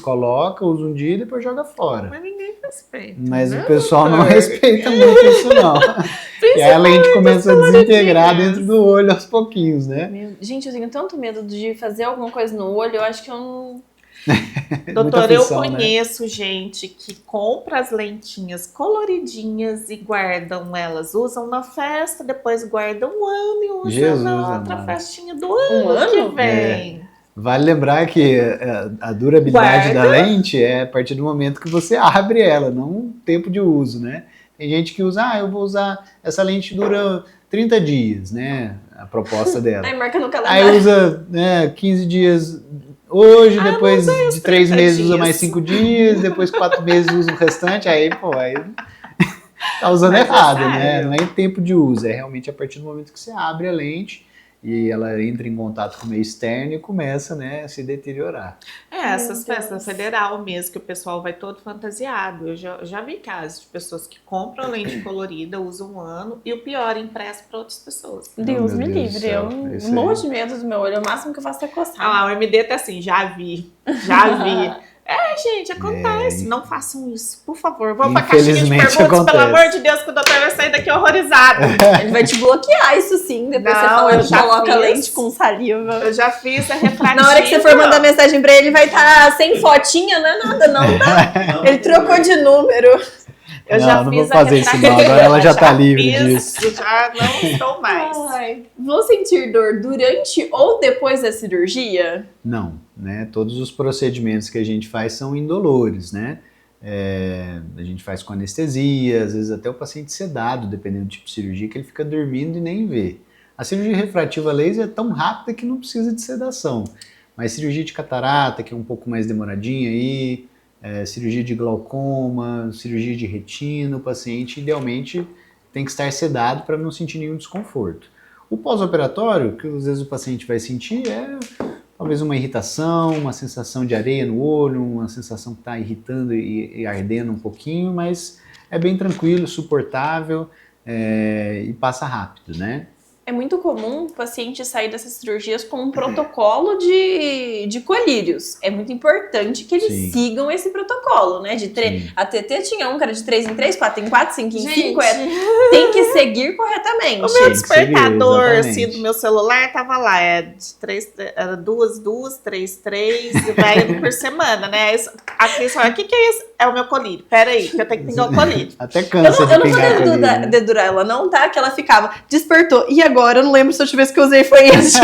coloca, usa um dia e depois joga fora. Mas ninguém respeita. Mas né, o pessoal não doutor? respeita muito isso, não. E aí a lente começa a desintegrar dentro do olho aos pouquinhos, né? Gente, eu tenho tanto medo de fazer alguma coisa no olho, eu acho que eu não... Doutor, Muita aflição, eu conheço gente que compra as lentinhas coloridinhas e guardam elas. Usam na festa, depois guardam um ano e usam Jesus na outra amado. festinha do ano que ano? vem. Vale lembrar que a durabilidade Guarda. da lente é a partir do momento que você abre ela, não o tempo de uso, né? Tem gente que usa, eu vou usar, essa lente dura 30 dias, né? A proposta dela. Aí marca no Aí calendário. usa 15 dias hoje, depois de 3 30 meses usa dias. mais 5 dias, depois 4 meses usa o restante, aí tá usando Mas é errado, sério. né? Não é em tempo de uso, é realmente a partir do momento que você abre a lente e ela entra em contato com o meio externo e começa, né, a se deteriorar. Essas Meu festas Deus. federal mesmo, que o pessoal vai todo fantasiado. Eu já vi casos de pessoas que compram lente colorida, usam um ano, e o pior, empresta para outras pessoas. Deus meu me Deus do livre, céu, eu é isso aí. morro de medo do meu olho. O máximo que eu faço é Ah coçar. lá, o MD tá assim, já vi. Gente, acontece. Não façam isso, por favor. Vamos pra caixinha de Infelizmente, perguntas, pelo acontece. amor de Deus, que o doutor vai sair daqui horrorizado. Ele vai te bloquear, isso sim. Depois Não, você fala eu que já coloca fiz. lente com saliva. Eu já fiz a refrativa. Na hora que você for mandar mensagem pra ele, vai estar sem fotinha, não é nada, não, tá? Ele trocou de número. Eu Não, já não fiz vou a fazer isso não, refrativa. agora ela já tá Já livre fiz, disso. Já não estou mais. Ai. Vou sentir dor durante ou depois da cirurgia? Não, né? Todos os procedimentos que a gente faz são indolores, né? A gente faz com anestesia, às vezes até o paciente sedado, dependendo do tipo de cirurgia, que ele fica dormindo e nem vê. A cirurgia refrativa laser é tão rápida que não precisa de sedação. Mas cirurgia de catarata, que é um pouco mais demoradinha aí, cirurgia de glaucoma, cirurgia de retina, o paciente idealmente tem que estar sedado para não sentir nenhum desconforto. O pós-operatório, que às vezes o paciente vai sentir, é talvez uma irritação, uma sensação de areia no olho, uma sensação que está irritando e ardendo um pouquinho, mas é bem tranquilo, suportável e passa rápido, né? É muito comum o paciente sair dessas cirurgias com um protocolo de colírios. É muito importante que eles Sim. sigam esse protocolo, né? Sim. A TT tinha um que era de 3 em 3, 4 em 4, 5 em 5. Gente. Tem que seguir corretamente. O meu Tem que seguir, despertador, exatamente. assim, do meu celular tava lá, era 2, 3, e vai indo por semana, né? Aqui só, o que é isso? É o meu colírio. Pera aí, que eu tenho que pegar o colírio. Até Eu cansa não de vou pegar colírio, né? dedurar ela não, tá? Que ela ficava, despertou. E agora? Eu não lembro se a última vez que eu usei foi esse.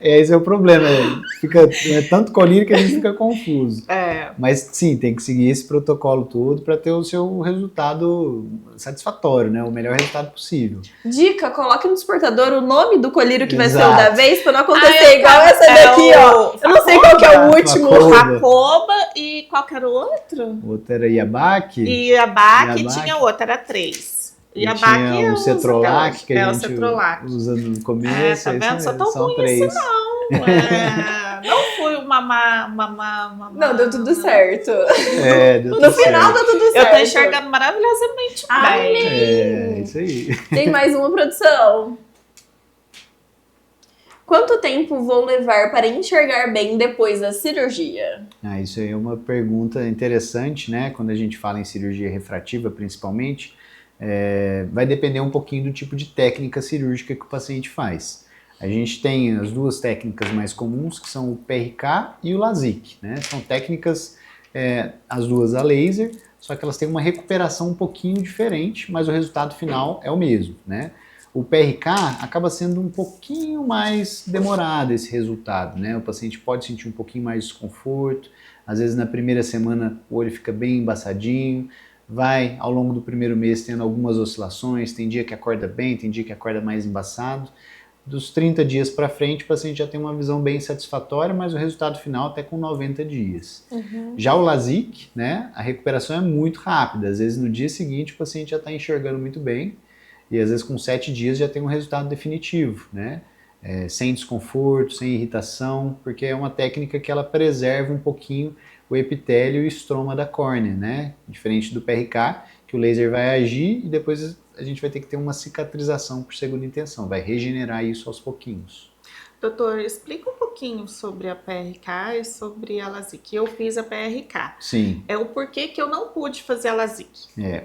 Esse é o problema, fica tanto colírio que a gente fica confuso. Mas sim, tem que seguir esse protocolo todo para ter o seu resultado satisfatório, né? O melhor resultado possível. Dica, coloque no despertador o nome do colírio que vai ser o Exato. da vez, pra não acontecer Ah, igual essa daqui, ó. Eu não sei qual que é o último. Facoba. Jacoba e qual que era o outro? O outro era Iabaque. E a BAC Iabac. tinha tinha outro, era 3. E a BAC tinha o Cetrolac, que a o gente Cetrolac. usa no começo. Tá vendo? Só tão são ruim 3. Não fui uma Não, deu tudo certo. Deu No tudo final certo. deu tudo Eu certo. tô enxergando maravilhosamente Amém. bem. Isso aí. Tem mais uma produção. Quanto tempo vou levar para enxergar bem depois da cirurgia? Isso aí é uma pergunta interessante, né? Quando a gente fala em cirurgia refrativa, principalmente, vai depender um pouquinho do tipo de técnica cirúrgica que o paciente faz. A gente tem as duas técnicas mais comuns, que são o PRK e o LASIK, né? São técnicas, as duas a laser, só que elas têm uma recuperação um pouquinho diferente, mas o resultado final é o mesmo, né? O PRK acaba sendo um pouquinho mais demorado esse resultado, né? O paciente pode sentir um pouquinho mais de desconforto, às vezes na primeira semana o olho fica bem embaçadinho, vai ao longo do primeiro mês tendo algumas oscilações, tem dia que acorda bem, tem dia que acorda mais embaçado. Dos 30 dias para frente o paciente já tem uma visão bem satisfatória, mas o resultado final até com 90 dias. Já o LASIK, né? A recuperação é muito rápida, às vezes no dia seguinte o paciente já está enxergando muito bem, e às vezes com 7 dias já tem um resultado definitivo, né? Sem desconforto, sem irritação, porque é uma técnica que ela preserva um pouquinho o epitélio e o estroma da córnea, né? Diferente do PRK, que o laser vai agir e depois a gente vai ter que ter uma cicatrização por segunda intenção, vai regenerar isso aos pouquinhos. Doutor, explica um pouquinho sobre a PRK e sobre a LASIK. Eu fiz a PRK. Sim. O porquê que eu não pude fazer a LASIK.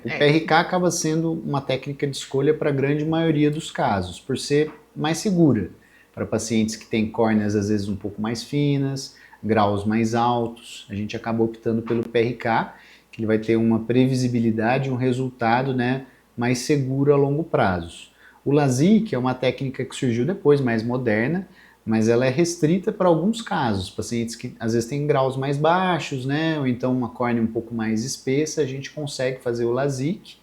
O PRK acaba sendo uma técnica de escolha para a grande maioria dos casos, por ser mais segura, para pacientes que têm córneas às vezes um pouco mais finas, graus mais altos. A gente acaba optando pelo PRK, que ele vai ter uma previsibilidade, um resultado, né, mais seguro a longo prazo. O LASIK é uma técnica que surgiu depois, mais moderna, mas ela é restrita para alguns casos, pacientes que às vezes têm graus mais baixos, né, ou então uma córnea um pouco mais espessa, a gente consegue fazer o LASIK,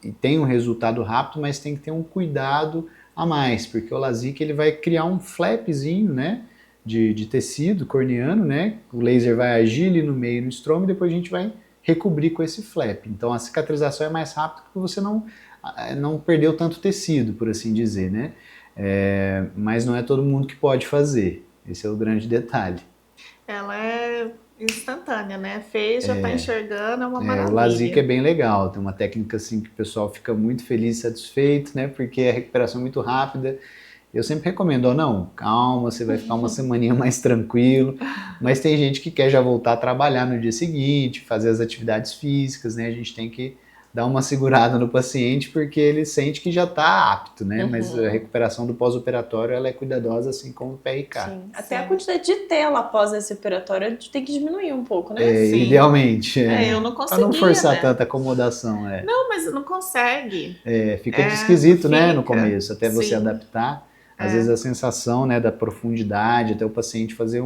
e tem um resultado rápido, mas tem que ter um cuidado a mais, porque o LASIK ele vai criar um flapzinho, né, de tecido corneano, né, o laser vai agir ali no meio no estroma e depois a gente vai recobrir com esse flap. Então a cicatrização é mais rápida porque você não não perdeu tanto tecido, por assim dizer, né? Mas não é todo mundo que pode fazer. Esse é o grande detalhe. Ela é instantânea, né? Fez, já tá enxergando, é uma O maravilha. LASIK é bem legal, tem uma técnica assim que o pessoal fica muito feliz e satisfeito, né? Porque a recuperação é muito rápida. Eu sempre recomendo, não, calma, você vai ficar uma semaninha mais tranquilo, mas tem gente que quer já voltar a trabalhar no dia seguinte, fazer as atividades físicas, né? A gente tem que dar uma segurada no paciente porque ele sente que já está apto, né? Mas a recuperação do pós-operatório, ela é cuidadosa assim como o PRK. Sim. Até a quantidade de tela após esse operatório tem que diminuir um pouco, né? Sim. Idealmente. Eu não conseguia, pra não forçar né? tanta acomodação, Não, mas não consegue. Fica esquisito, né, no fica. começo, até você Sim. adaptar. Às vezes a sensação, né, da profundidade, até o paciente fazer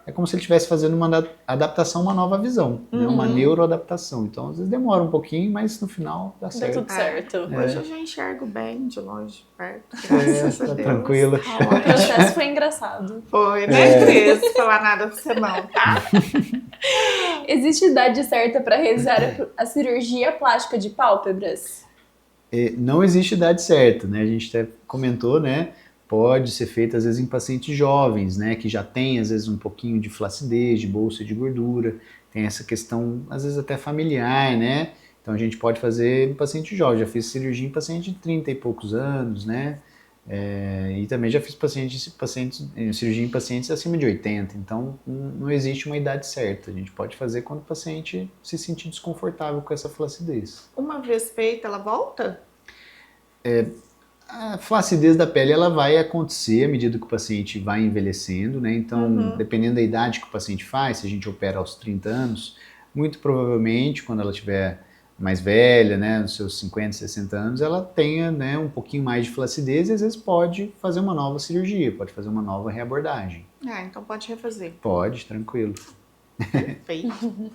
é como se ele estivesse fazendo uma adaptação a uma nova visão, né, uma neuroadaptação. Então, às vezes demora um pouquinho, mas no final dá certo. Dá tudo certo. Hoje eu já enxergo bem, de longe, perto, graças a Tá Deus. tranquilo. O processo foi engraçado. Foi, né, Cris? Falar nada pra você não, tá? Existe idade certa para realizar a cirurgia plástica de pálpebras? Não existe idade certa, né? A gente até comentou, né? Pode ser feita às vezes em pacientes jovens, né? Que já tem às vezes um pouquinho de flacidez, de bolsa de gordura, tem essa questão às vezes até familiar, né? Então a gente pode fazer em paciente jovem. Já fiz cirurgia em paciente de 30 e poucos anos, né? E também já fiz cirurgia em pacientes acima de 80. Então não existe uma idade certa. A gente pode fazer quando o paciente se sentir desconfortável com essa flacidez. Uma vez feita, ela volta? A flacidez da pele ela vai acontecer à medida que o paciente vai envelhecendo, né? Então, dependendo da idade que o paciente faz, se a gente opera aos 30 anos, muito provavelmente, quando ela estiver mais velha, né, nos seus 50, 60 anos, ela tenha, né, um pouquinho mais de flacidez e às vezes pode fazer uma nova cirurgia, pode fazer uma nova reabordagem. Então pode refazer. Pode, tranquilo. Perfeito.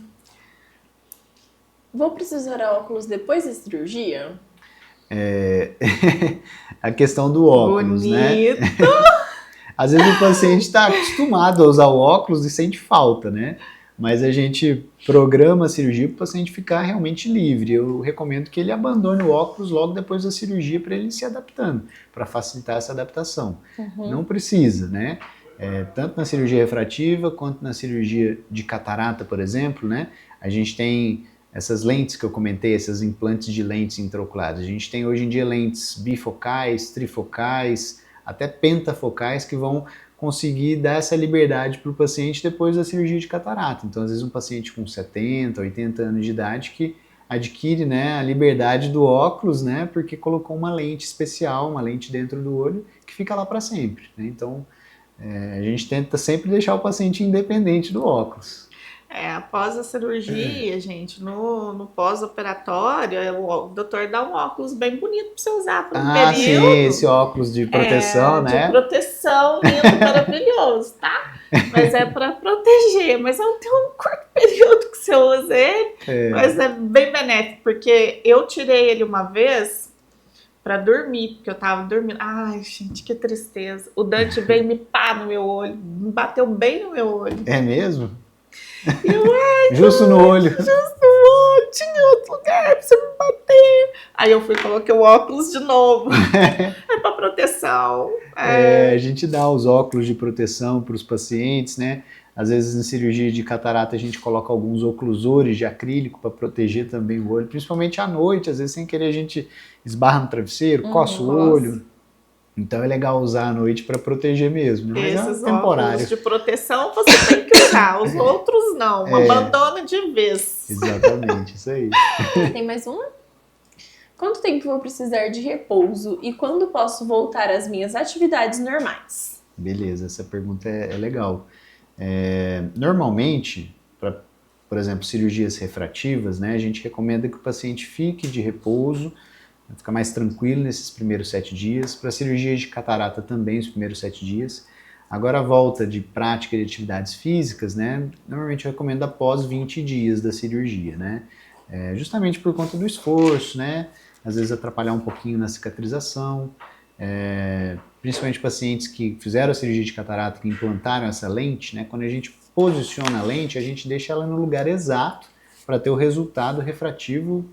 Vou precisar de óculos depois da cirurgia? A questão do óculos, Bonito. né? Às vezes o paciente está acostumado a usar o óculos e sente falta, né? Mas a gente programa a cirurgia para o paciente ficar realmente livre. Eu recomendo que ele abandone o óculos logo depois da cirurgia para ele ir se adaptando, para facilitar essa adaptação. Não precisa, né? Tanto na cirurgia refrativa quanto na cirurgia de catarata, por exemplo, né? A gente tem essas lentes que eu comentei, esses implantes de lentes intraoculares. A gente tem hoje em dia lentes bifocais, trifocais, até pentafocais que vão conseguir dar essa liberdade para o paciente depois da cirurgia de catarata. Então, às vezes um paciente com 70, 80 anos de idade que adquire, né, a liberdade do óculos, né, porque colocou uma lente especial, uma lente dentro do olho que fica lá para sempre, né? Então, a gente tenta sempre deixar o paciente independente do óculos. Após a cirurgia, gente, no pós-operatório, o doutor dá um óculos bem bonito pra você usar por um período. Sim, esse óculos de proteção, né? De proteção, lindo, maravilhoso, tá? Mas é pra proteger, mas tem um curto período que você usa ele, mas é bem benéfico, porque eu tirei ele uma vez pra dormir, porque eu tava dormindo. Ai, gente, que tristeza. O Dante veio me pá no meu olho, me bateu bem no meu olho. É mesmo? Justo no olho. Tinha outro lugar pra você me bater. Aí eu fui e coloquei o óculos de novo. É pra proteção. A gente dá os óculos de proteção para os pacientes, né? Às vezes em cirurgia de catarata a gente coloca alguns oclusores de acrílico para proteger também o olho, principalmente à noite, às vezes sem querer a gente esbarra no travesseiro, coça o olho. Então é legal usar à noite para proteger mesmo, né? Mas esses é temporário. óculos de proteção você tem que usar, os outros não, abandona de vez. Exatamente, isso aí. Tem mais uma? Quanto tempo vou precisar de repouso e quando posso voltar às minhas atividades normais? Beleza, essa pergunta é legal. Normalmente, para, por exemplo, cirurgias refrativas, né, a gente recomenda que o paciente fique de repouso, ficar mais tranquilo nesses primeiros 7 dias. Para cirurgia de catarata também, os primeiros 7 dias. Agora a volta de prática de atividades físicas, né, normalmente eu recomendo após 20 dias da cirurgia, né, justamente por conta do esforço, né, às vezes atrapalhar um pouquinho na cicatrização, principalmente pacientes que fizeram a cirurgia de catarata, que implantaram essa lente, né, quando a gente posiciona a lente, a gente deixa ela no lugar exato para ter o resultado refrativo,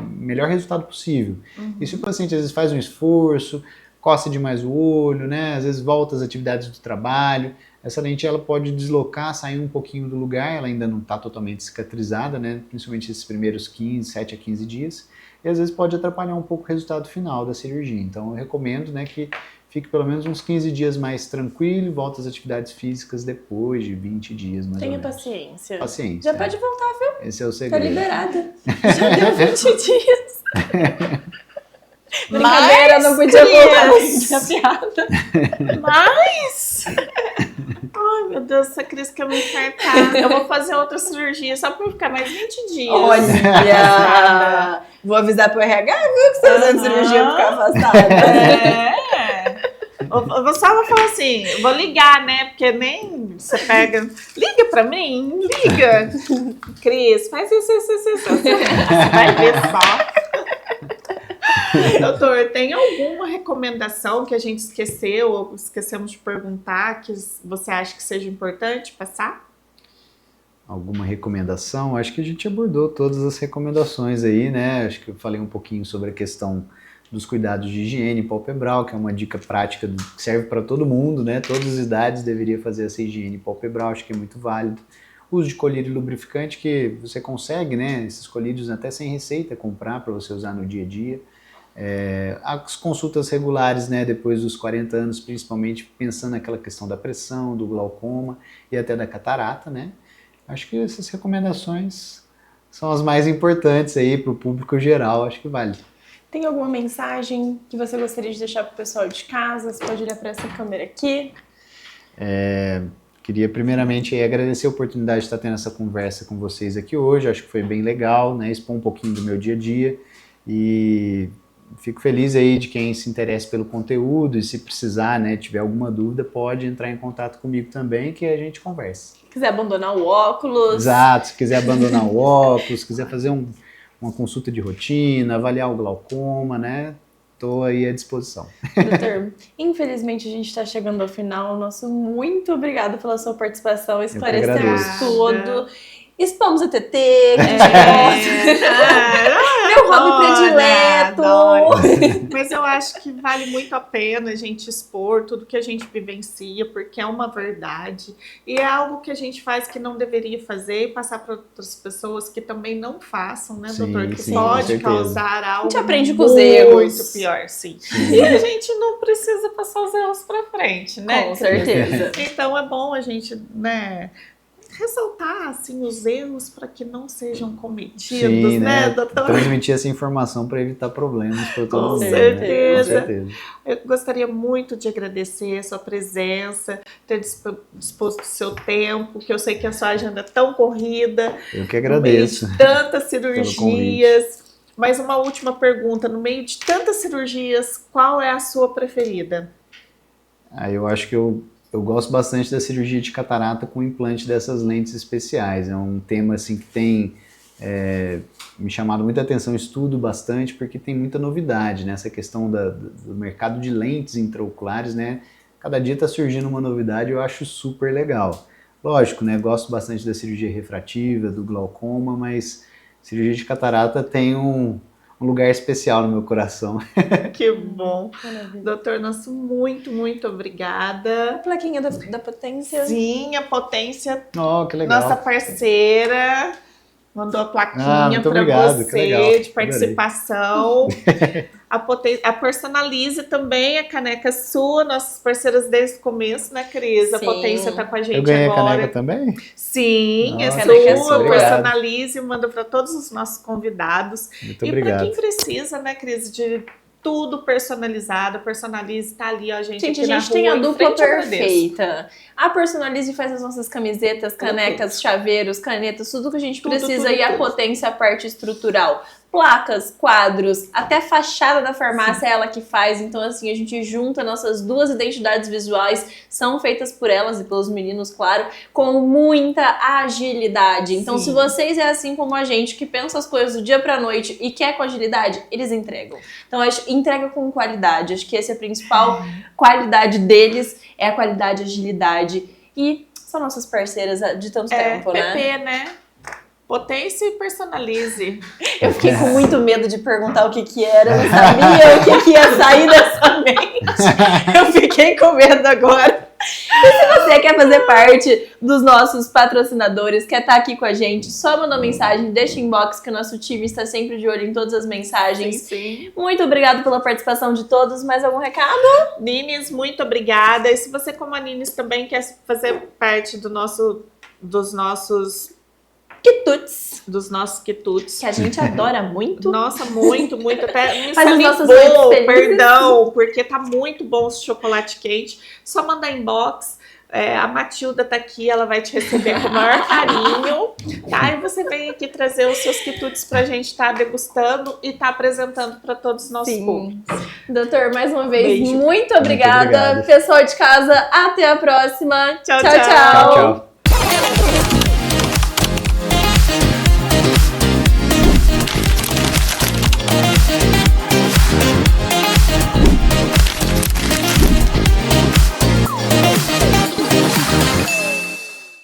melhor resultado possível. E se o paciente às vezes faz um esforço, coça demais o olho, né? Às vezes volta às atividades do trabalho, essa lente ela pode deslocar, sair um pouquinho do lugar, ela ainda não está totalmente cicatrizada, né? Principalmente esses primeiros 7 a 15 dias, e às vezes pode atrapalhar um pouco o resultado final da cirurgia. Então eu recomendo, né, que fique pelo menos uns 15 dias mais tranquilo e volta às atividades físicas depois de 20 dias, mais Tenha ou menos. paciência. Paciência. Já pode voltar, viu? Esse é o Tá segredo. liberada. Já deu 20 dias. Brincadeira, não podia voltar a piada. Mas... Ai, meu Deus, essa Cris quer me infartar. Eu vou fazer outra cirurgia só pra ficar mais 20 dias. Olha! Vou avisar pro RH, viu, que você tá fazendo cirurgia pra ficar afastada. Eu vou só falar assim, vou ligar, né? Porque nem você pega. Liga pra mim, liga. Cris, faz isso. Você vai ver só. Doutor, tem alguma recomendação que a gente esqueceu ou esquecemos de perguntar que você acha que seja importante passar? Alguma recomendação? Acho que a gente abordou todas as recomendações aí, né? Acho que eu falei um pouquinho sobre a questão dos cuidados de higiene palpebral, que é uma dica prática que serve para todo mundo, né? Todas as idades deveriam fazer essa higiene palpebral, acho que é muito válido. O uso de colírio lubrificante, que você consegue, né? Esses colírios até sem receita comprar para você usar no dia a dia. As consultas regulares, né, depois dos 40 anos, principalmente pensando naquela questão da pressão, do glaucoma e até da catarata, né? Acho que essas recomendações são as mais importantes aí para o público geral, acho que vale. Tem alguma mensagem que você gostaria de deixar pro pessoal de casa? Você pode olhar para essa câmera aqui. Queria primeiramente agradecer a oportunidade de estar tendo essa conversa com vocês aqui hoje, acho que foi bem legal, né, expor um pouquinho do meu dia a dia e fico feliz aí de quem se interessa pelo conteúdo e se precisar, né, tiver alguma dúvida, pode entrar em contato comigo também que a gente conversa. Se quiser abandonar o óculos. Exato, se quiser abandonar o óculos, se quiser fazer uma consulta de rotina, avaliar o glaucoma, né, estou aí à disposição. Doutor, infelizmente a gente está chegando ao final. Nosso muito obrigado pela sua participação, esclarecemos tudo. Expomos a TT, que a gente gosta. Meu hobby predileto. Adoro. Mas eu acho que vale muito a pena a gente expor tudo que a gente vivencia, porque é uma verdade. E é algo que a gente faz que não deveria fazer e passar para outras pessoas que também não façam, né, Sim, doutor? Que sim, pode causar algo gente aprende com os erros. muito pior, sim. E a gente não precisa passar os erros para frente, né? Com certeza. Então é bom a gente, né, ressaltar assim, os erros para que não sejam cometidos, Sim, né, doutor? Transmitir essa informação para evitar problemas para todo mundo. Certeza. Né? Com certeza. Eu gostaria muito de agradecer a sua presença, ter disposto o seu tempo, que eu sei que a sua agenda é tão corrida. Eu que agradeço. No meio de tantas cirurgias. Mas uma última pergunta, no meio de tantas cirurgias, qual é a sua preferida? Eu acho que eu gosto bastante da cirurgia de catarata com implante dessas lentes especiais. É um tema assim que tem me chamado muita atenção, estudo bastante, porque tem muita novidade, né? Essa questão do mercado de lentes intraoculares, né? Cada dia está surgindo uma novidade, eu acho super legal. Lógico, né? Gosto bastante da cirurgia refrativa, do glaucoma, mas cirurgia de catarata tem um lugar especial no meu coração. Que bom. Maravilha. Doutor, nosso muito A obrigada. plaquinha da potência. Sim, a Potência, Oh, que legal. nossa parceira, mandou a plaquinha muito para obrigado, que você legal. de participação. A Personalize também, a caneca sua, nossas parceiras desde o começo, né, Cris? A Sim. Potência tá com a gente Eu ganhei a agora. caneca também? Sim, Nossa, é caneca é sua, sua. Obrigado. Personalize, manda para todos os nossos convidados. Muito E para obrigado. quem precisa, né, Cris, de tudo personalizado, Personalize tá ali, ó, gente. Gente, aqui a na gente tem rua, a em dupla frente ao Bradesco. perfeita. A Personalize faz as nossas camisetas, canecas, chaveiros, canetas, tudo que a gente precisa. E a Potência, a parte estrutural. Placas, quadros, até fachada da farmácia é ela que faz. Então, assim, a gente junta nossas duas identidades visuais, são feitas por elas e pelos meninos, claro, com muita agilidade. Então, Sim. se vocês é assim como a gente, que pensa as coisas do dia pra noite e quer com agilidade, eles entregam. Então, entrega com qualidade. Acho que essa é a principal qualidade deles, é a qualidade e agilidade. E são nossas parceiras de tanto tempo, né? PP, né? Potência e personalize. Eu fiquei com muito medo de perguntar o que era, eu não sabia o que ia sair dessa mente. Eu fiquei com medo agora. E se você quer fazer parte dos nossos patrocinadores, quer estar aqui com a gente, só manda uma mensagem, deixa inbox que o nosso time está sempre de olho em todas as mensagens. Sim. Muito obrigada pela participação de todos. Mais algum recado? Nines, muito obrigada. E se você, como a Nines, também quer fazer parte dos nossos quitutes. Que a gente adora muito. Nossa, muito, muito. Até me Faz os nossos salivou, felizes. perdão, porque tá muito bom esse chocolate quente. Só mandar inbox. A Matilda tá aqui, ela vai te receber com o maior carinho, tá? E você vem aqui trazer os seus quitutes pra gente estar degustando e tá apresentando para todos os nossos públicos. Doutor, mais uma vez, Beijo. muito obrigada. Muito obrigado. Pessoal de casa, até a próxima. Tchau, Tchau, tchau. tchau. Tchau, tchau.